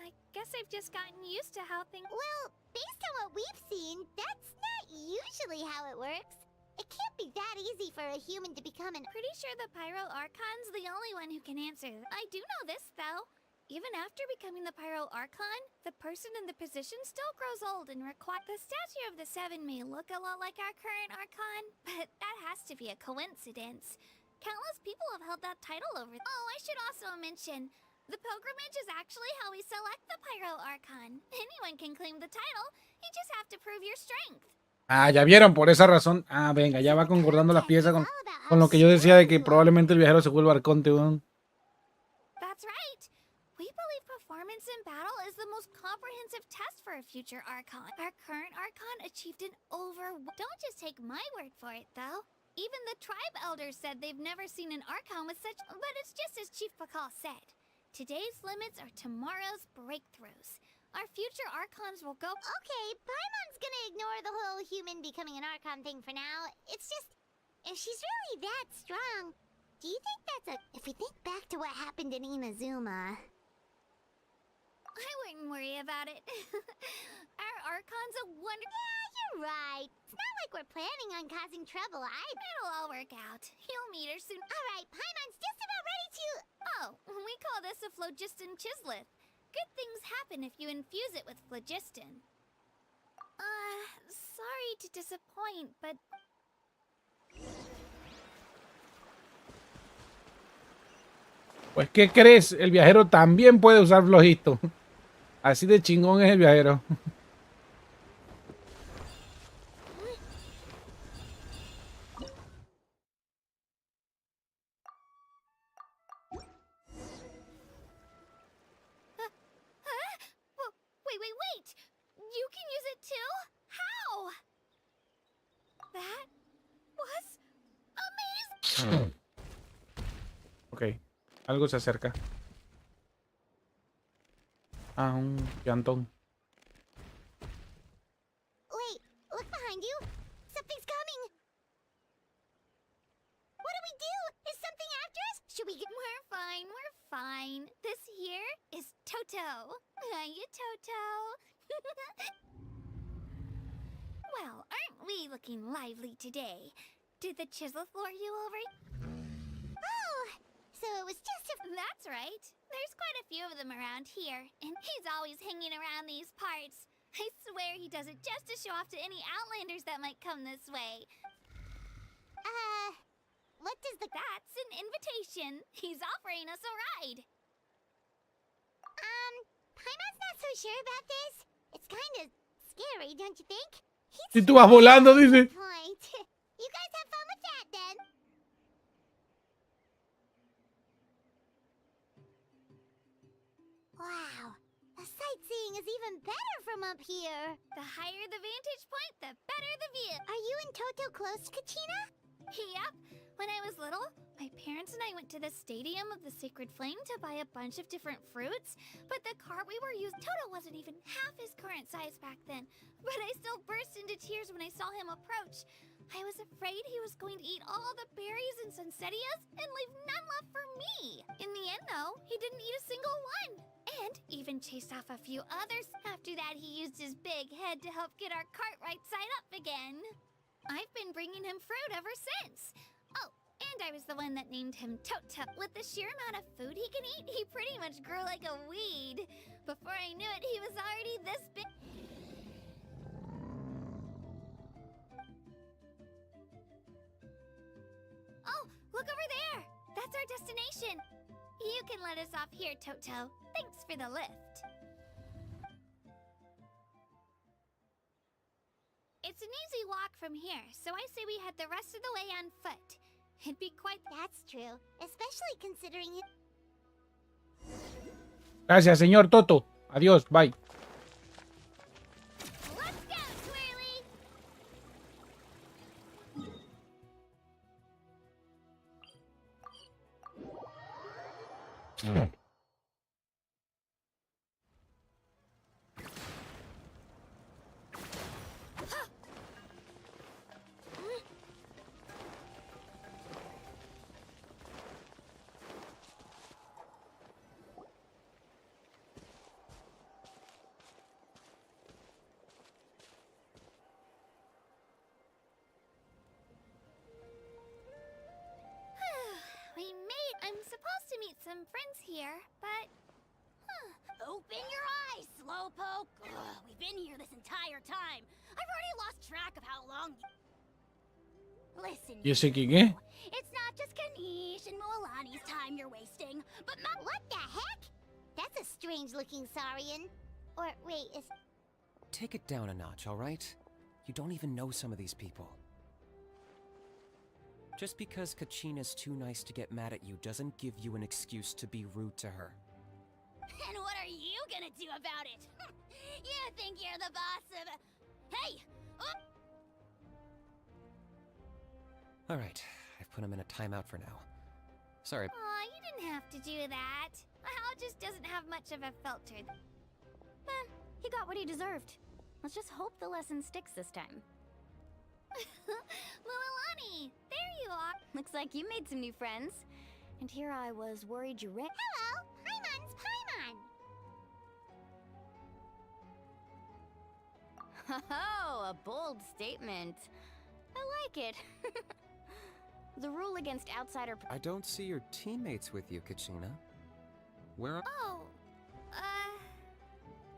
I guess I've just gotten used to how things... Well, based on what we've seen, that's not usually how it works. It can't be that easy for a human to become an... Pretty sure the Pyro Archon's the only one who can answer. I do know this, though. Even after becoming the Pyro Archon, the person in the position still grows old and requires... The statue of the Seven may look a lot like our current Archon, but that has to be a coincidence. Countless people have held that title over... Oh, I should also mention, the pilgrimage is actually how we select the Pyro Archon. Anyone can claim the title, you just have to prove your strength. Ah, ya vieron, por esa razón. Ah, venga, ya va concordando la pieza con lo que yo decía de que probablemente el viajero se vuelva arconte, weón. That's right. We believe performance in battle is the most comprehensive test for a future Archon. Our current Archon achieved an Don't just take my word for it, though. Even the tribe elders said they've never seen an Archon with such... But it's just as Chief Pakal said. Today's limits are tomorrow's breakthroughs. Our future Archons will go... Okay, Paimon's gonna ignore the whole human becoming an Archon thing for now. It's just... If she's really that strong, do you think that's a... If we think back to what happened in Inazuma... I wouldn't worry about it. Our Archon's a wonder... Yeah, you're right. It's not like we're planning on causing trouble. It'll all work out. You'll meet her soon. Alright, Paimon's just about ready to... Oh, we call this a phlogiston chisleth. Good things happen if you infuse it with phlogiston. Sorry to disappoint, but Pues, ¿qué crees? El viajero también puede usar flojito. Así de chingón es el viajero. wait! You can use it too? How? That was amazing! Ok, algo se acerca. Ah, un llantón. Wait, look behind you. Something's coming. What do we do? Is something after us? Should we get... We're fine. This here is Toto. Hiya, Toto. Well, aren't we looking lively today? Did the chisel floor you over? Oh, so it was just a... That's right. There's quite a few of them around here, and he's always hanging around these parts. I swear he does it just to show off to any Outlanders that might come this way. What does the... That's an invitation. He's offering us a ride. Paimon's not so sure about this. It's kind of scary, don't you think? Si tú vas volando, dice. Point. You guys have fun with that, then. Wow. The sightseeing is even better from up here. The higher the vantage point, the better the view. Are you and Toto close, Kachina? Yep. When I was little, my parents and I went to the Stadium of the Sacred Flame to buy a bunch of different fruits, but the cart we were using, Toto wasn't even half his current size back then, but I still burst into tears when I saw him approach. I was afraid he was going to eat all the berries and sunsettias and leave none left for me. In the end, though, he didn't eat a single one, and even chased off a few others. After that, he used his big head to help get our cart right side up again. I've been bringing him fruit ever since. Oh, and I was the one that named him Toto. With the sheer amount of food he can eat, he pretty much grew like a weed. Before I knew it, he was already this big. Oh, look over there! That's our destination. You can let us off here, Toto. Thanks for the lift. It's an easy walk from here, so I say we head the rest of the way on foot. It'd be quite... That's true, especially considering it... Gracias, señor Toto. Adiós, bye. Let's go, Twirly! I'm supposed to meet some friends here, but... Open your eyes, Slowpoke! Ugh, we've been here this entire time. I've already lost track of how long... Listen, ¿Y ese quién es? it's not just Kanish and Moalani's time you're wasting, but my... What the heck? That's a strange-looking Saurian. Or, wait, is... Take it down a notch, all right? You don't even know some of these people. Just because Kachina's too nice to get mad at you doesn't give you an excuse to be rude to her. And what are you gonna do about it? You think you're the boss of... Hey! All right, I've put him in a timeout for now. Sorry. Aw, you didn't have to do that. Hal just doesn't have much of a filter. He got what he deserved. Let's just hope the lesson sticks this time. Mualani, there you are. Looks like you made some new friends. And here I was worried you ran. Hello! Paimon's Paimon! Oh, a bold statement. I like it. The rule against outsider... I don't see your teammates with you, Kachina. Where are... Oh,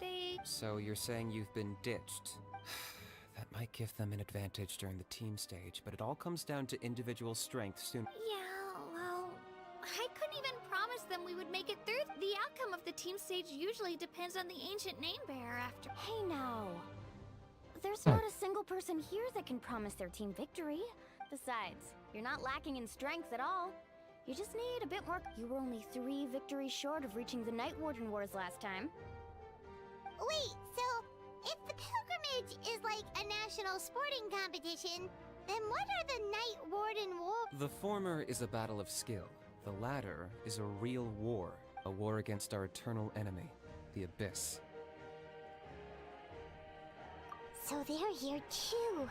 they... So you're saying you've been ditched? That might give them an advantage during the team stage, but it all comes down to individual strength soon. Yeah, well, I couldn't even promise them we would make it through. The outcome of the team stage usually depends on the ancient name bearer after. Hey now. There's not a single person here that can promise their team victory. Besides, you're not lacking in strength at all. You just need a bit more. You were only 3 victories short of reaching the Night Warden Wars last time. Wait, so if the pilgrimage is like a national sporting competition, then what are the Night Warden Wars? The former is a battle of skill. The latter is a real war. A war against our eternal enemy, the Abyss. So they're here too.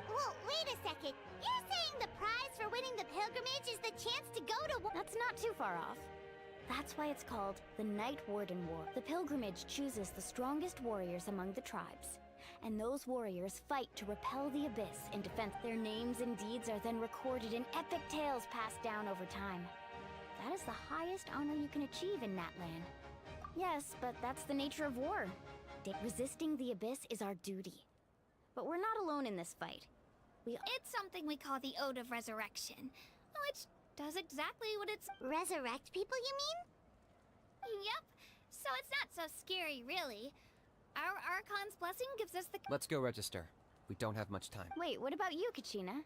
Well, wait a second. You're saying the prize for winning the pilgrimage is the chance to go to That's not too far off. That's why it's called the Night Warden War. The pilgrimage chooses the strongest warriors among the tribes. And those warriors fight to repel the Abyss in defense. Their names and deeds are then recorded in epic tales passed down over time. That is the highest honor you can achieve in Natlan. Yes, but that's the nature of war. Resisting the Abyss is our duty. But we're not alone in this fight. It's something we call the Ode of Resurrection, which does exactly what it's. resurrect people, you mean? Yep. So it's not so scary, really. Our Archon's blessing gives us the. Let's go register. We don't have much time. Wait, what about you, Kachina?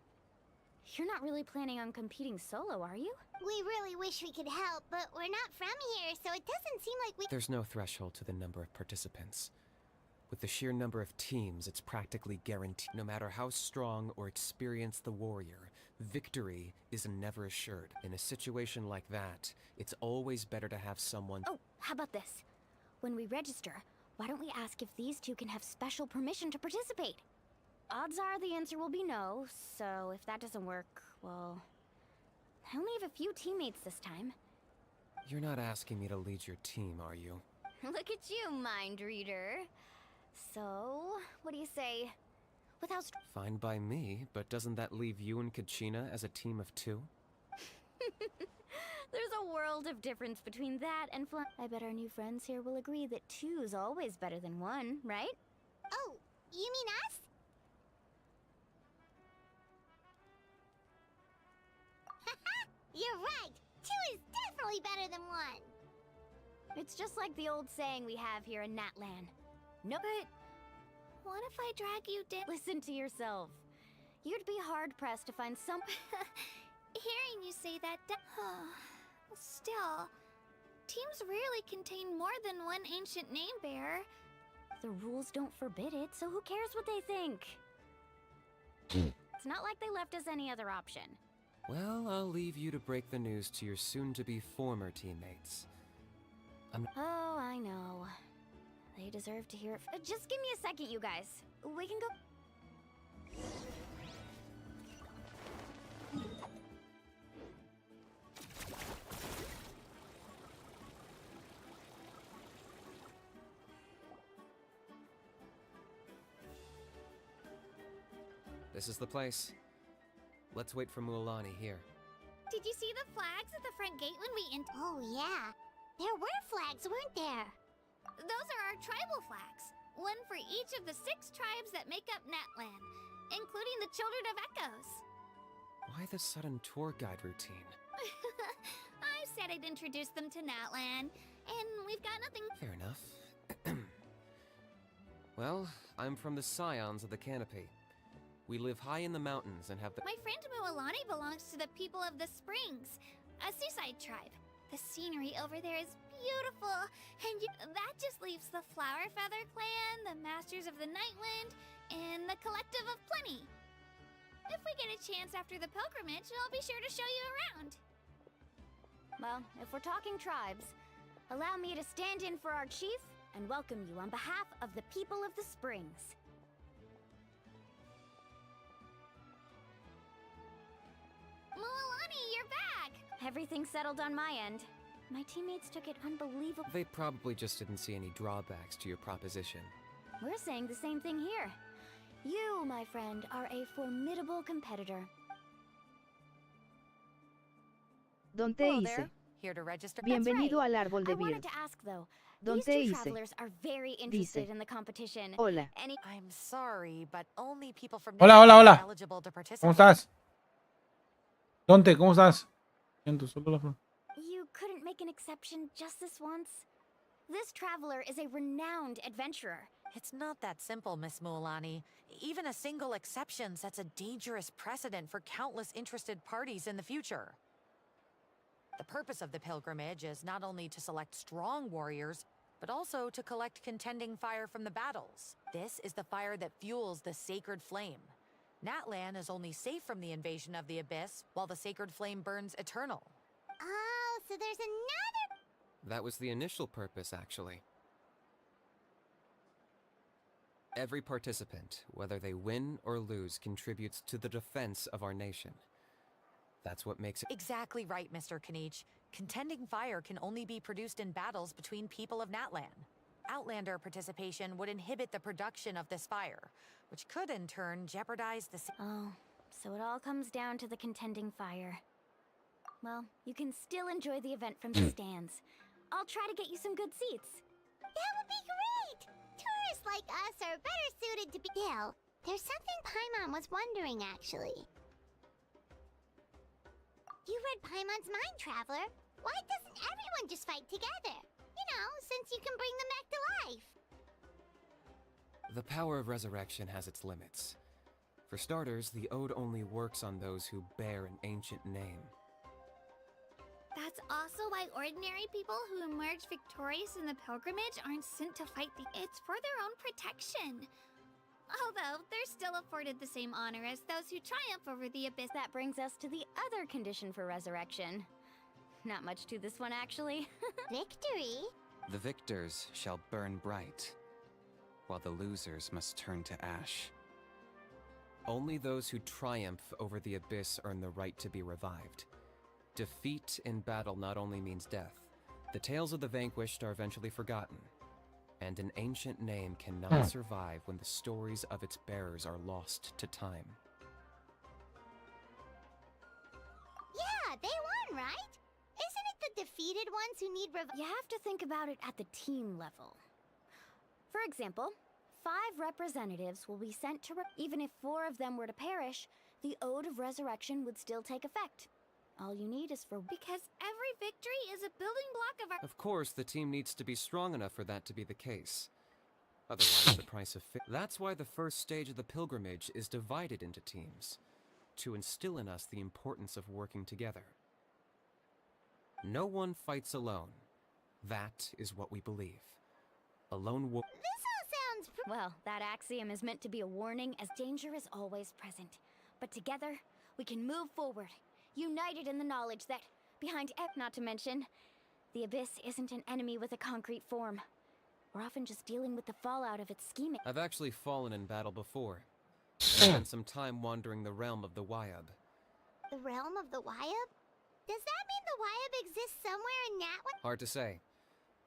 You're not really planning on competing solo, are you? We really wish we could help, but we're not from here, so it doesn't seem like we. There's no threshold to the number of participants. With the sheer number of teams, it's practically guaranteed. No matter how strong or experienced the warrior, victory is never assured. In a situation like that, it's always better to have someone. Oh, how about this? When we register, why don't we ask if these two can have special permission to participate? Odds are the answer will be no, so if that doesn't work, well, I only have a few teammates this time. You're not asking me to lead your team, are you? Look at you, mind reader. So, what do you say? Without Fine by me, but doesn't that leave you and Kachina as a team of 2? There's a world of difference between that and I bet our new friends here will agree that 2's always better than 1, right? Oh, you mean us? You're right. 2 is definitely better than 1. It's just like the old saying we have here in Natlan. No, but What if I drag you down? listen to yourself. You'd be hard-pressed to find some... Hearing you say that. Still, teams rarely contain more than one ancient name bearer. The rules don't forbid it, so who cares what they think? It's not like they left us any other option. Well, I'll leave you to break the news to your soon-to-be former teammates. Oh, I know. They deserve to hear it. Just give me a second, you guys. We can go. This is the place. Let's wait for Mualani here. Did you see the flags at the front gate when we entered? Oh, yeah. There were flags, weren't there? Those are our tribal flags. One for each of the 6 tribes that make up Natlan, including the Children of Echoes. Why the sudden tour guide routine? I said I'd introduce them to Natlan, and we've got nothing. Fair enough. Well, I'm from the Scions of the Canopy. We live high in the mountains and have the... My friend Mualani belongs to the people of the Springs, a seaside tribe. The scenery over there is beautiful, and that just leaves the Flower Feather Clan, the Masters of the Nightwind, and the Collective of Plenty. If we get a chance after the pilgrimage, I'll be sure to show you around. Well, if we're talking tribes, allow me to stand in for our chief and welcome you on behalf of the people of the Springs. Mualani, you're back! Everything settled on my end. My teammates took it unbelievable. They probably just didn't see any drawbacks to your proposition. We're saying the same thing here. You, my friend, are a formidable competitor. Don te Hello hice. there. Here to register. Bienvenido That's right. al árbol de I wanted Beard. to ask though, Don These te two hice. travelers are very interested in the competition. Hola. I'm sorry, but only people from Hola, hola, Natlan are hola. eligible to ¿Cómo participate. estás? Donte, ¿cómo estás? Siento solo la... You couldn't make an exception just this once? This traveler is a renowned adventurer. It's not that simple, Miss Mualani. Even a single exception sets a dangerous precedent for countless interested parties in the future. The purpose of the pilgrimage is not only to select strong warriors, but also to collect contending fire from the battles. This is the fire that fuels the sacred flame. Natlan is only safe from the invasion of the Abyss, while the sacred flame burns eternal. Oh, so there's another. That was the initial purpose, actually. Every participant, whether they win or lose, contributes to the defense of our nation. That's what makes it... Exactly right, Mr. Kanich. Contending fire can only be produced in battles between people of Natlan. Outlander participation would inhibit the production of this fire, which could in turn jeopardize the... Oh, so it all comes down to the contending fire. Well, you can still enjoy the event from the stands. I'll try to get you some good seats. That would be great! Tourists like us are better suited to be. Bill, there's something Paimon was wondering, actually. You read Paimon's mind, Traveler. Why doesn't everyone just fight together? You know, since you can bring them back to life. The power of resurrection has its limits. For starters, the ode only works on those who bear an ancient name. That's also why ordinary people who emerge victorious in the pilgrimage aren't sent to fight the. It's for their own protection. Although they're still afforded the same honor as those who triumph over the abyss. That brings us to the other condition for resurrection. Not much to this one, actually. Victory? The victors shall burn bright, while the losers must turn to ash. Only those who triumph over the abyss earn the right to be revived. Defeat in battle not only means death. The tales of the vanquished are eventually forgotten, and an ancient name cannot survive when the stories of its bearers are lost to time. Yeah, they won, right? Isn't it the defeated ones who need You have to think about it at the team level. For example, 5 representatives will be sent to... Even if 4 of them were to perish, the Ode of Resurrection would still take effect. All you need is for... Because every victory is a building block of our. Of course, the team needs to be strong enough for that to be the case. Otherwise, the price of... That's why the first stage of the pilgrimage is divided into teams, to instill in us the importance of working together. No one fights alone. That is what we believe. Alone war... This all sounds Well, that axiom is meant to be a warning, as danger is always present. But together, we can move forward, united in the knowledge that, behind not to mention, the Abyss isn't an enemy with a concrete form. We're often just dealing with the fallout of its scheming. I've actually fallen in battle before. I spent some time wandering the realm of the Wyab. the realm of the Wyab? Does that mean the Wyab exists somewhere in Natlan? Hard to say.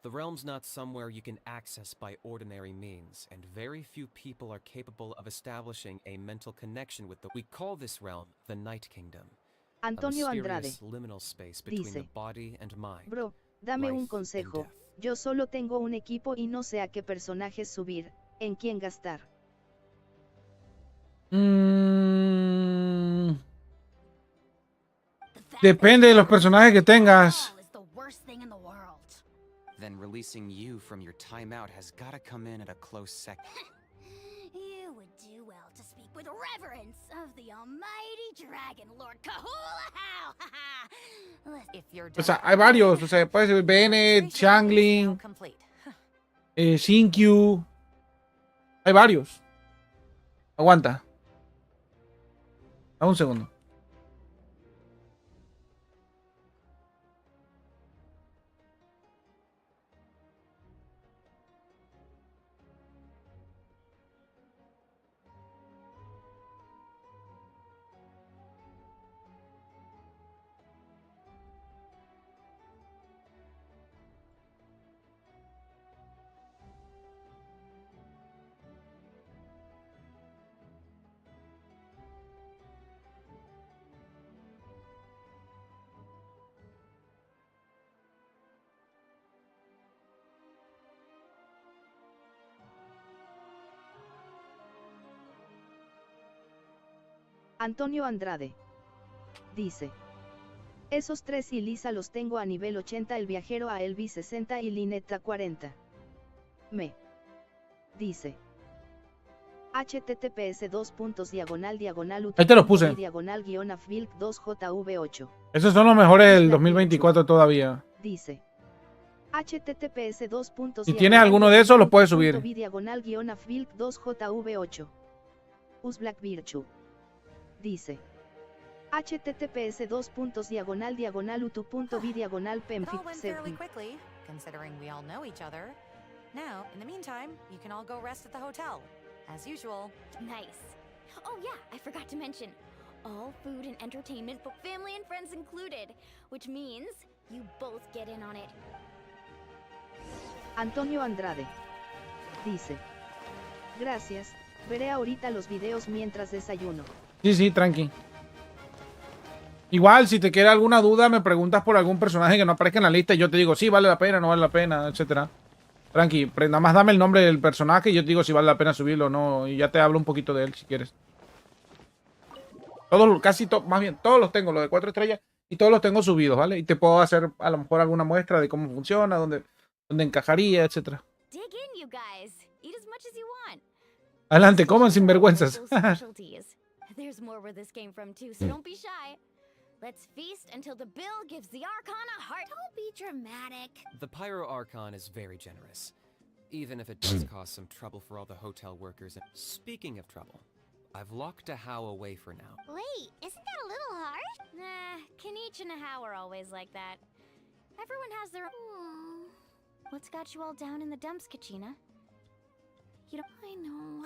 The realm's not somewhere you can access by ordinary means, and very few people are capable of establishing a mental connection with the... We call this realm the Night Kingdom. Antonio A Andrade mysterious liminal space between the dice: body and mind. Bro, dame life un and consejo. death. Yo solo tengo un equipo y no sé a qué personajes subir, en quién gastar. Depende de los personajes que tengas. Is the worst thing in the world. Then releasing you from your timeout has gotta come in at a close second. You would do well to speak with reverence of the almighty Dragon Lord Kahula How! If you're O sea, hay varios. O sea, puede ser Bennett, Changling, complete. Shinkyu. Hay varios. Aguanta. Dame un segundo. Antonio Andrade. Dice. Esos 3 y Lisa los tengo a nivel 80, el viajero a Elvis 60 y Linetta 40. Me. Dice. https://diagonal Ahí te los puse. diagonal guión afvilk 2jv8. Esos son los mejores del 2024 todavía. Dice. https://. Si tienes alguno de esos, los puedes subir. Diagonal guión afvilk 2jv8. Usblack Virtue. Dice. https://diagonal utu.v diagonal It all went fairly pemfic. quickly, considering we all know each other. Now, in the meantime, you can all go rest at the hotel. As usual. Nice. Oh yeah, I forgot to mention. All food and entertainment, but family and friends included. Which means you both get in on it. Antonio Andrade. Dice. Gracias, veré ahorita los videos mientras desayuno. Sí, tranqui. Igual, si te queda alguna duda, me preguntas por algún personaje que no aparezca en la lista y yo te digo, sí, vale la pena, no vale la pena, etcétera. Tranqui, nada más dame el nombre del personaje y yo te digo si vale la pena subirlo o no. Y ya te hablo un poquito de él, si quieres. Todos, casi todos, más bien, todos los tengo, los de 4 estrellas. Y todos los tengo subidos, ¿vale? Y te puedo hacer a lo mejor alguna muestra de cómo funciona, dónde encajaría, etcétera. Dig in, you guys. Eat as much as you want. Adelante, coman sin vergüenzas. There's more where this came from too, so don't be shy. Let's feast until the bill gives the Archon a heart. Don't be dramatic. The Pyro Archon is very generous, even if it does cause some trouble for all the hotel workers. Speaking of trouble, I've locked a How away for now. Wait, isn't that a little hard? Nah, Kanich and How are always like that. Everyone has their own. What's got you all down in the dumps, Kachina? You don't.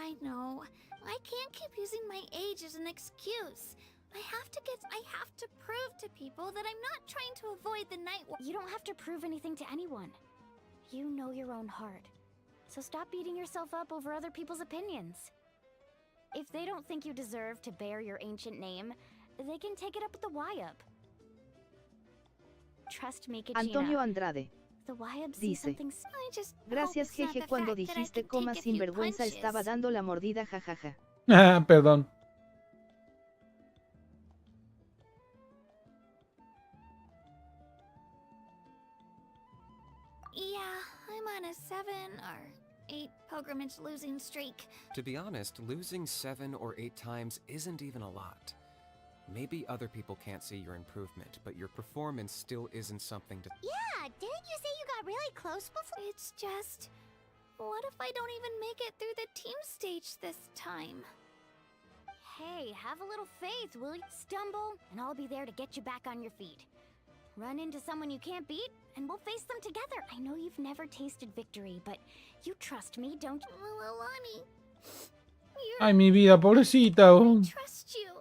I know. I can't keep using my age as an excuse. I have to prove to people that I'm not trying to avoid the night war. You don't have to prove anything to anyone. You know your own heart. So stop beating yourself up over other people's opinions. If they don't think you deserve to bear your ancient name, they can take it up with the YUP. Trust me, Kachina. Antonio Andrade. The YUP see Dice. something. I just Gracias hope it's not jeje the cuando fact that I dijiste can coma take a sin few vergüenza punches. estaba dando la mordida jajaja. Perdón. Yeah, I'm on a 7 or 8 pilgrimage losing streak. To be honest, losing 7 or 8 times isn't even a lot. Maybe other people can't see your improvement, but your performance still isn't something to... Yeah, didn't you say you got really close before? It's just... What if I don't even make it through the team stage this time? Hey, have a little faith, will you? Stumble, and I'll be there to get you back on your feet. Run into someone you can't beat, and we'll face them together. I know you've never tasted victory, but you trust me, don't you? Alani, Ay, mi vida, pobrecita. I trust you.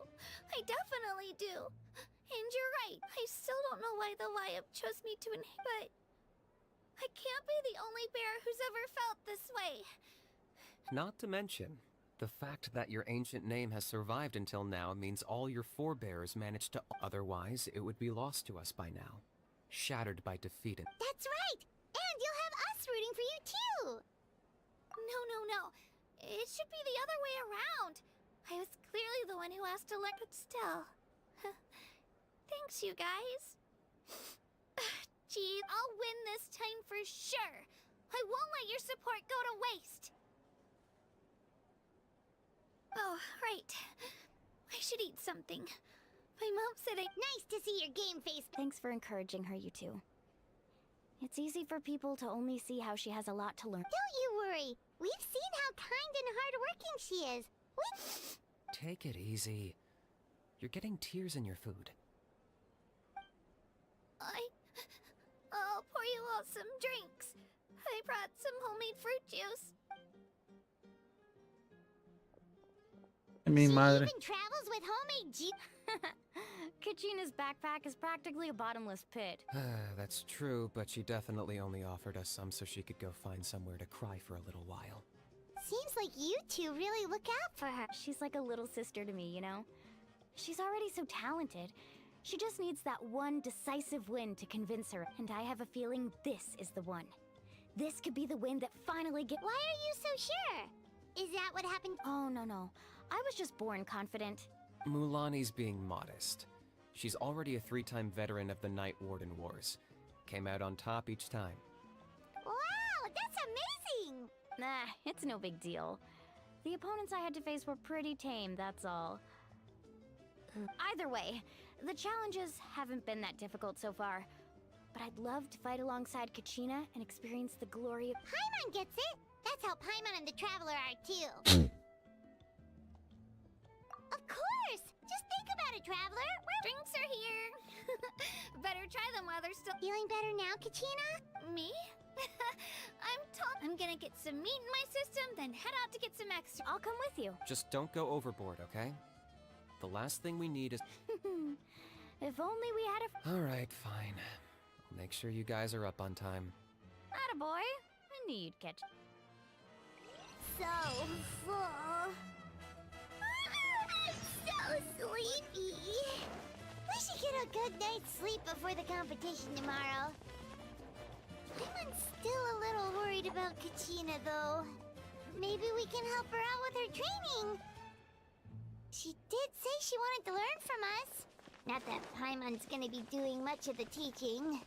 I definitely do. And you're right. I still don't know why the YUP chose me to but I can't be the only bear who's ever felt this way. Not to mention, the fact that your ancient name has survived until now means all your forebears managed to... Otherwise, it would be lost to us by now. Shattered by defeat. That's right! And you'll have us rooting for you too! No. It should be the other way around. I was clearly the one who asked to but still. Thanks, you guys. Gee, I'll win this time for sure. I won't let your support go to waste. Oh, right. I should eat something. My mom said Nice to see your game face. Thanks for encouraging her, you two. It's easy for people to only see how she has a lot to learn. Don't you worry. We've seen how kind and hardworking she is. Take it easy. You're getting tears in your food. I'll pour you all some drinks. I brought some homemade fruit juice. Mi madre. She even travels with homemade Kachina's backpack is practically a bottomless pit. That's true, but she definitely only offered us some so she could go find somewhere to cry for a little while. Seems like you two really look out for her. She's like a little sister to me, you know? She's already so talented. She just needs that one decisive win to convince her, and I have a feeling this is the one. This could be the win that finally gets... Why are you so sure? Is that what happened? Oh, no. I was just born confident. Mulani's being modest. She's already a 3-time veteran of the Night Warden Wars. Came out on top each time. Wow, that's amazing! Nah, it's no big deal. The opponents I had to face were pretty tame, that's all. Either way, the challenges haven't been that difficult so far. But I'd love to fight alongside Kachina and experience the glory of— Paimon gets it! That's how Paimon and the Traveler are too. Of course! Just think about it, Traveler! Drinks are here. Better try them while they're still— Feeling better now, Kachina? Me? I'm gonna get some meat in my system, then head out to get some extra. I'll come with you. Just don't go overboard, okay? The last thing we need is... If only we had a— Alright, fine. I'll make sure you guys are up on time. Attaboy. I knew you'd catch— So full. I'm so sleepy. We should get a good night's sleep before the competition tomorrow. I'm still a little worried about Kachina, though. Maybe we can help her out with her training. She did say she wanted to learn from us. Not that Paimon's gonna be doing much of the teaching.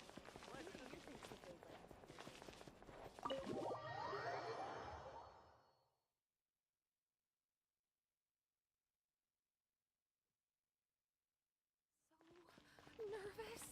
Nervous.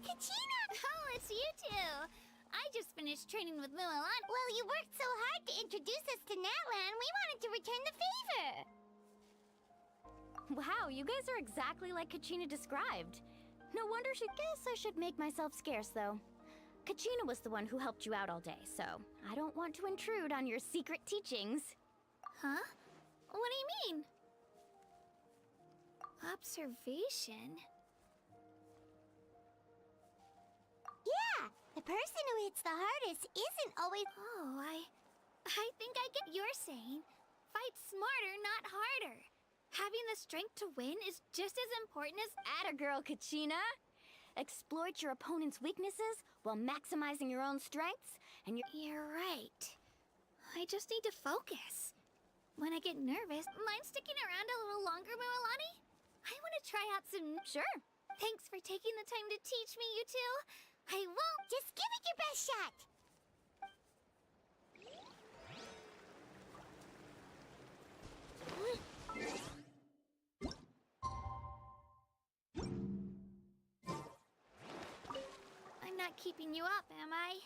Kachina! Oh, it's you two. I just finished training with Mulan. Well, you worked so hard to introduce us to Natlan, we wanted to return the favor. Wow, you guys are exactly like Kachina described. No wonder she— Guess I should make myself scarce, though. Kachina was the one who helped you out all day, so I don't want to intrude on your secret teachings. Huh? What do you mean? Observation? Yeah, the person who hits the hardest isn't always... Oh, I think I get you're saying. Fight smarter, not harder. Having the strength to win is just as important as... Atta girl, Kachina! Exploit your opponent's weaknesses while maximizing your own strengths, and You're right. I just need to focus. When I get nervous, mind sticking around a little longer, Mualani? I want to try out some... Sure. Thanks for taking the time to teach me, you two. I won't... Just give it your best shot! I'm not keeping you up, am I?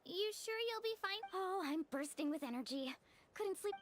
You sure you'll be fine? Oh, I'm bursting with energy. Couldn't sleep.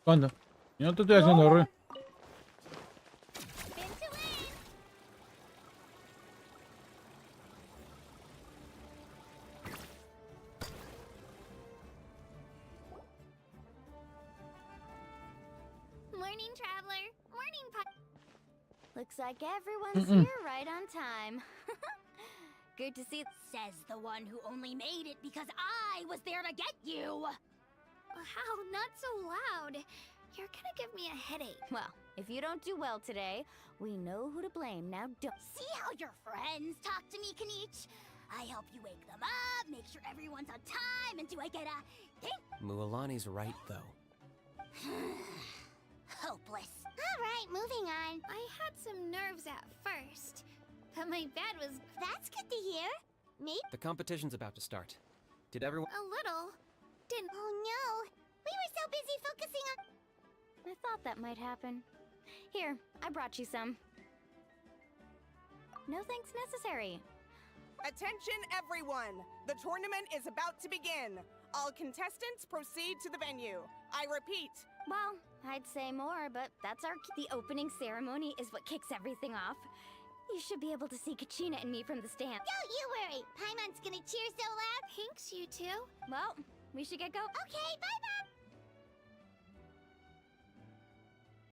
¿Cuándo? Yo no te estoy haciendo ruido. Looks like everyone's here right on time. Good to see. Says the one who only made it because I was there to get you! How? Not so loud. You're gonna give me a headache. Well, if you don't do well today, we know who to blame. Now don't. See how your friends talk to me, Kanich? I help you wake them up, make sure everyone's on time, and do I get a ding? Mualani's right, though. Hopeless. Alright, moving on. I had some nerves at first, but my bed was That's good to hear. Me? The competition's about to start. Did everyone? a little. Didn't. Oh no. We were so busy focusing on. I thought that might happen. Here, I brought you some. No thanks necessary. Attention everyone! The tournament is about to begin. All contestants proceed to the venue. I repeat. Well, I'd say more, but that's our. The opening ceremony is what kicks everything off. You should be able to see Kachina and me from the stand. Don't you worry. Paimon's gonna cheer so loud. Thanks, you two. Well, we should get going. Okay, bye bye.